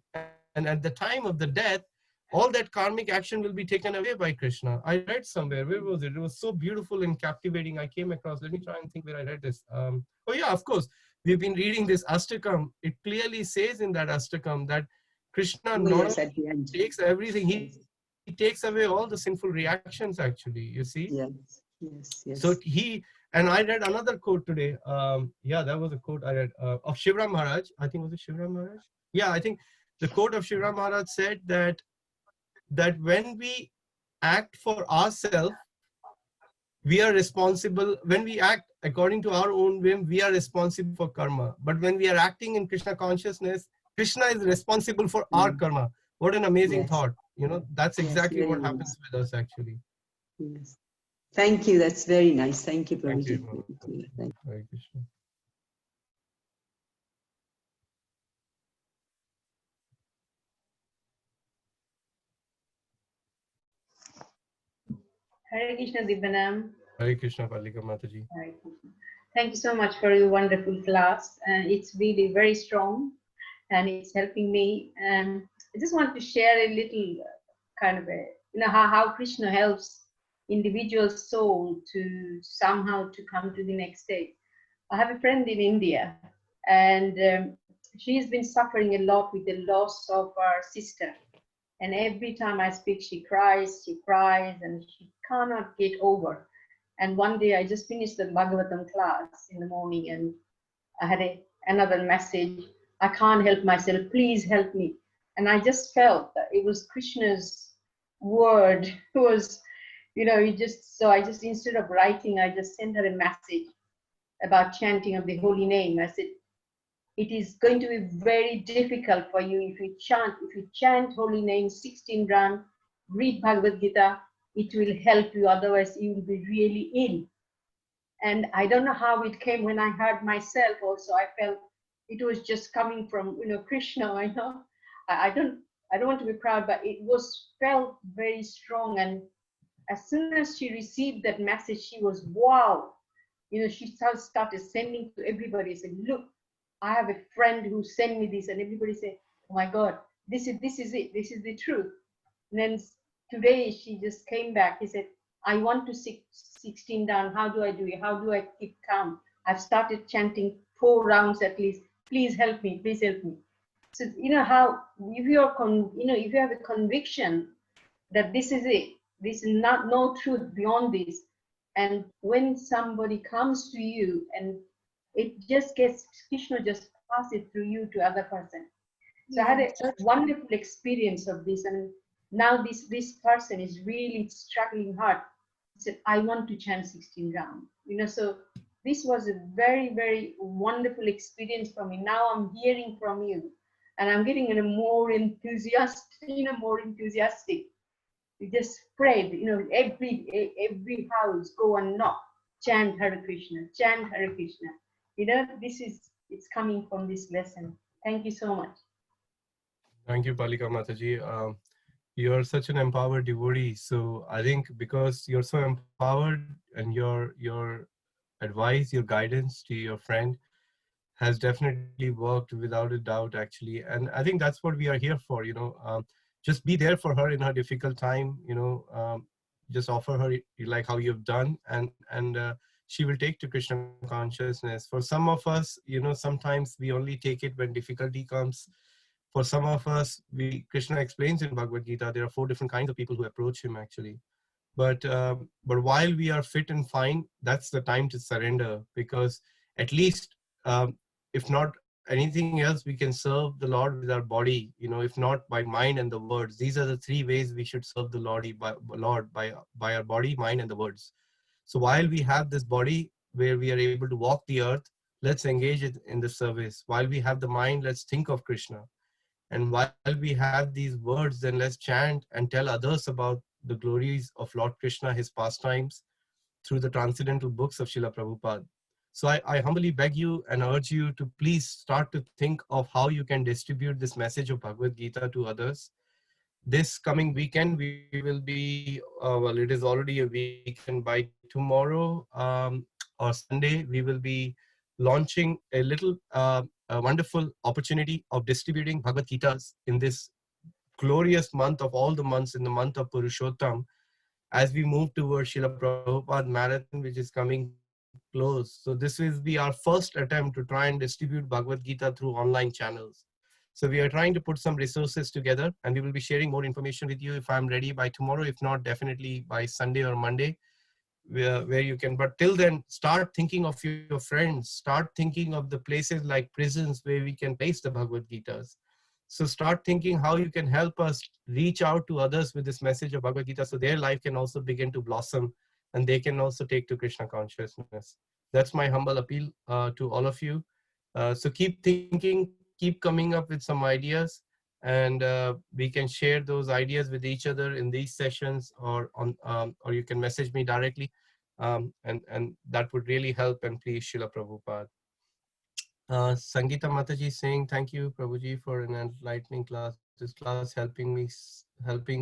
A: and at the time of the death, all that karmic action will be taken away by Krishna. I read somewhere, where was it? It was so beautiful and captivating. I came across, let me try and think where I read this. Oh yeah, of course. We've been reading this Ashtakam. It clearly says in that Ashtakam that Krishna
G: Oh,
A: not
G: yes,
A: only
G: at the end.
A: takes everything, he takes away all the sinful reactions actually, you see.
G: Yes, yes,
A: So
G: yes.
A: and I read another quote today. Yeah, that was a quote I read of Shivram Maharaj. I think, was it Shivram Maharaj? Yeah, I think the quote of Shivram Maharaj said that when we act for ourselves, we are responsible. When we act according to our own whim, we are responsible for karma. But when we are acting in Krishna consciousness, Krishna is responsible for our karma. What an amazing
G: Yes.
A: thought. That's
G: Yes,
A: exactly
G: very
A: what
G: nice.
A: happens with us actually.
G: Yes. Thank you. That's very nice. Thank you,
A: Thank you.
G: Prabhuji. Thank you.
A: Hare Krishna.
I: Hare Krishna Divanam.
A: Hare Krishna, Palika Mataji.
I: Hare Krishna. Thank you so much for your wonderful class. It's really very strong and it's helping me. I just want to share a little kind of how Krishna helps individual soul to somehow to come to the next stage. I have a friend in India, and she's been suffering a lot with the loss of her sister. And every time I speak, she cries, and she cannot get over. And one day I just finished the Bhagavatam class in the morning, and I had another message. I can't help myself. Please help me. And I just felt that it was Krishna's word. It was, so I just, instead of writing, I just sent her a message about chanting of the holy name. I said, it is going to be very difficult for you if you chant holy name 16 rounds, read Bhagavad Gita, it will help you, otherwise you will be really ill. And I don't know how it came. When I heard myself also, I felt it was just coming from Krishna. I don't want to be proud, but it was felt very strong. And as soon as she received that message, she was wow. She started sending to everybody, saying, look, I have a friend who sent me this, and everybody said, oh my God, this is it, this is the truth. And then today she just came back. He said, I want to 16 down. How do I do it? How do I keep calm? I've started chanting 4 rounds at least. Please help me. Please help me. So how if if you have a conviction that this is it, this is no truth beyond this, and when somebody comes to you and it just gets, Krishna just pass it through you to other person. So I had a wonderful experience of this, and now this person is really struggling hard. He said, I want to chant 16 rounds. So this was a very, very wonderful experience for me. Now I'm hearing from you, and I'm getting more enthusiastic, more enthusiastic. You just spread, every house, go and knock, chant Hare Krishna, chant Hare Krishna. It's coming from this lesson. Thank you so much.
A: Thank you, Palika Mataji. You're such an empowered devotee. So I think because you're so empowered, and your advice, your guidance to your friend has definitely worked without a doubt, actually. And I think that's what we are here for, just be there for her in her difficult time, just offer her like how you've done, and she will take to Krishna consciousness. For some of us, sometimes we only take it when difficulty comes. For some of us, Krishna explains in Bhagavad Gita, there are 4 different kinds of people who approach him, actually. But while we are fit and fine, that's the time to surrender, because at least, if not anything else, we can serve the Lord with our body, if not by mind and the words. These are the 3 ways we should serve the Lord by our body, mind, and the words. So while we have this body where we are able to walk the earth, let's engage it in the service. While we have the mind, let's think of Krishna. And while we have these words, then let's chant and tell others about the glories of Lord Krishna, his pastimes, through the transcendental books of Srila Prabhupada. So I humbly beg you and urge you to please start to think of how you can distribute this message of Bhagavad Gita to others. This coming weekend, we will be, well, it is already a weekend. By tomorrow or Sunday, we will be launching a little a wonderful opportunity of distributing Bhagavad Gitas in this glorious month of all the months, in the month of Purushottam, as we move towards Srila Prabhupada Marathon, which is coming close. So this will be our first attempt to try and distribute Bhagavad Gita through online channels. So we are trying to put some resources together, and we will be sharing more information with you if I'm ready by tomorrow. If not, definitely by Sunday or Monday, where you can. But till then, start thinking of your friends. Start thinking of the places like prisons where we can place the Bhagavad Gitas. So start thinking how you can help us reach out to others with this message of Bhagavad Gita, so their life can also begin to blossom and they can also take to Krishna consciousness. That's my humble appeal to all of you. So keep thinking, keep coming up with some ideas, and we can share those ideas with each other in these sessions, or or you can message me directly, and that would really help and please Srila Prabhupada. Sangeeta Mataji saying, thank you, Prabhuji, for an enlightening class. This class helping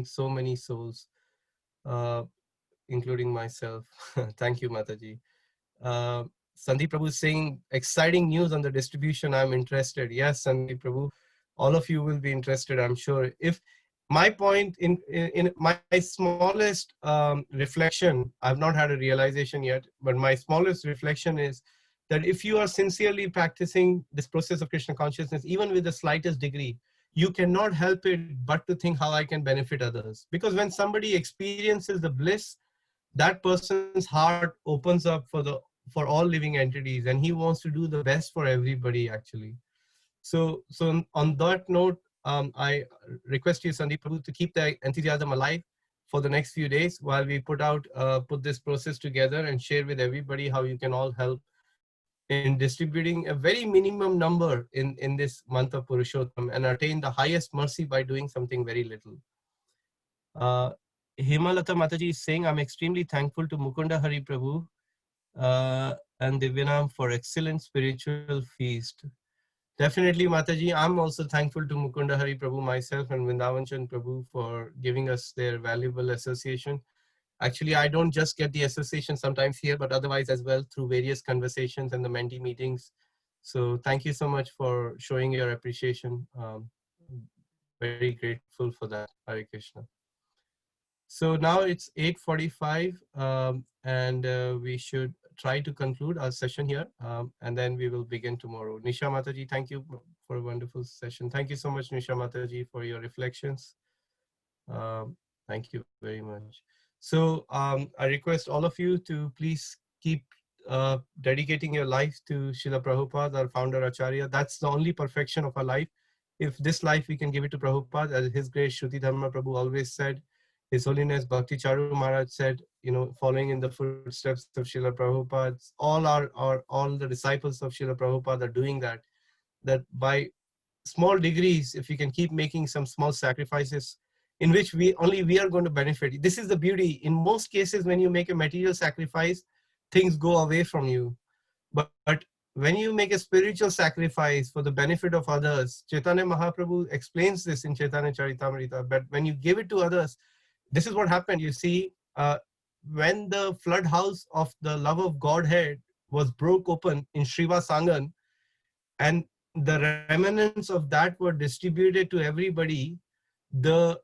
A: so many souls, including myself. Thank you, Mataji. Sandeep Prabhu saying, exciting news on the distribution. I'm interested. Yes, Sandeep Prabhu, all of you will be interested, I'm sure. If my point in my smallest reflection, I've not had a realization yet, but my smallest reflection is that if you are sincerely practicing this process of Krishna consciousness, even with the slightest degree, you cannot help it but to think how I can benefit others. Because when somebody experiences the bliss, that person's heart opens up for all living entities, and he wants to do the best for everybody actually. So on that note, I request you, Sandeep Prabhu, to keep the enthusiasm alive for the next few days while we put this process together and share with everybody how you can all help in distributing a very minimum number in this month of Purushottam and attain the highest mercy by doing something very little. Himalata Mataji is saying, I'm extremely thankful to Mukunda Hari Prabhu and Divyanam for excellent spiritual feast. Definitely, Mataji, I'm also thankful to Mukunda Hari Prabhu, myself, and Vrindavan Prabhu for giving us their valuable association. Actually, I don't just get the association sometimes here, but otherwise as well through various conversations and the Menti meetings. So thank you so much for showing your appreciation. Very grateful for that. Hare Krishna. So now it's 8:45 and we should try to conclude our session here and then we will begin tomorrow. Nisha Mataji, thank you for a wonderful session. Thank you so much, Nisha Mataji, for your reflections. Thank you very much. So I request all of you to please keep dedicating your life to Srila Prabhupada, our founder Acharya. That's the only perfection of our life. If this life we can give it to Prabhupada, as His Grace Shruti Dharma Prabhu always said, His Holiness Bhakti Charu Maharaj said, following in the footsteps of Srila Prabhupada, all the disciples of Srila Prabhupada are doing that by small degrees, if we can keep making some small sacrifices in which we are going to benefit. This is the beauty. In most cases, when you make a material sacrifice, things go away from you. But when you make a spiritual sacrifice for the benefit of others, Chaitanya Mahaprabhu explains this in Chaitanya Charitamrita, but when you give it to others, this is what happened. You see, when the flood house of the love of Godhead was broke open in Sriva Sangan, and the remnants of that were distributed to everybody, the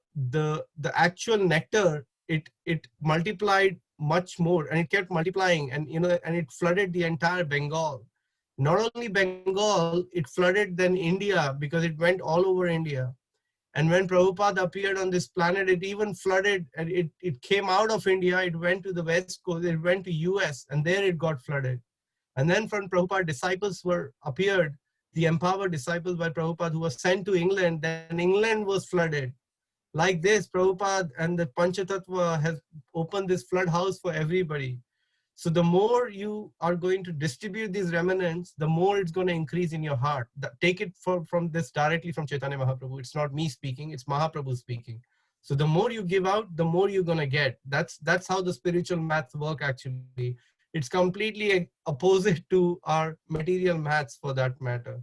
A: actual nectar, it multiplied much more, and it kept multiplying, and and it flooded the entire Bengal. Not only Bengal, it flooded then India, because it went all over India. And when Prabhupada appeared on this planet, it even flooded, and it came out of India, it went to the west coast, it went to US, and there it got flooded. And then from Prabhupada, disciples appeared, the empowered disciples by Prabhupada who were sent to England, then England was flooded. Like this, Prabhupada and the Panchatattva has opened this flood house for everybody. So the more you are going to distribute these remnants, the more it's going to increase in your heart. Take it from this directly from Chaitanya Mahaprabhu. It's not me speaking, it's Mahaprabhu speaking. So the more you give out, the more you're going to get. That's how the spiritual maths work actually. It's completely opposite to our material maths for that matter.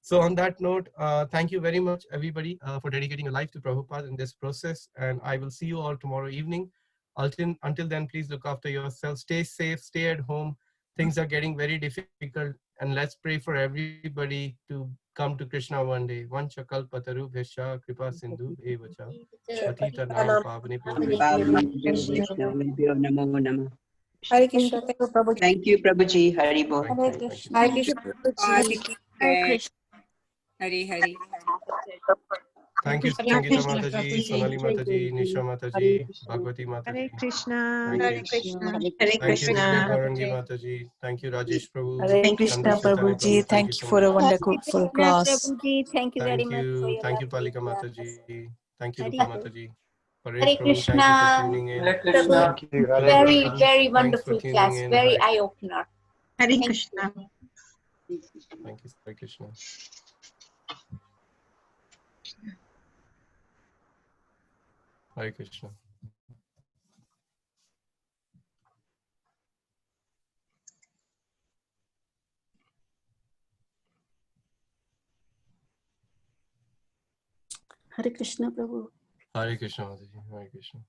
A: So on that note, thank you very much, everybody, for dedicating your life to Prabhupada in this process. And I will see you all tomorrow evening. Until then, please look after yourselves. Stay safe, stay at home. Things are getting very difficult. And let's pray for everybody to come to Krishna one day. Vancha kalpataru bhesha kripa sindhu evacha. Patita nam pavane
G: Krishna, Namo Namah.
K: Hare Krishna. Thank you, Prabhuji.
G: Thank you, Prabhuji. Haribol.
K: Hare Krishna.
C: Hare Krishna Prabhuji.
B: Hare Krishna.
H: Hari Hari.
A: Thank you, Sangeeta Mataji, Sonali Mataji, Nisha Mataji, Bhagwati
D: Hare
A: Mataji.
D: Krishna.
A: Thank
K: Hare
A: you.
K: Krishna.
G: Hare
A: Thank you,
G: Krishna.
A: Divya Gaurangi Mataji. Thank you, Rajesh Prabhu.
K: Hare
G: Thank you,
K: Krishna,
A: Chandra Chaitanya
K: Prabhuji.
A: Prabhu.
K: Thank you
A: so
K: for a
A: much.
K: wonderful
B: Krishna
K: class.
B: Prabhuji, thank you very
A: Thank
B: much for
A: you.
B: your
A: Thank you,
B: lovely
A: Palika
B: class.
A: Mataji. Thank you,
B: Hare
A: Rupa Mataji. Paresh
B: Hare
A: Prabhu, thank you for
B: Krishna.
A: tuning in.
E: Hare Krishna.
A: Thank you. Hare
B: Very,
A: Krishna.
B: very
A: Thanks for
B: wonderful
A: tuning
B: class.
A: in.
B: Very
A: Hare,
B: eye-opener.
G: Hare
B: Thank
G: Krishna.
B: you.
A: thank you, Hare Krishna. Hare Krishna.
B: Hare Krishna Prabhu.
A: Hare Krishna Mataji. Hare Krishna.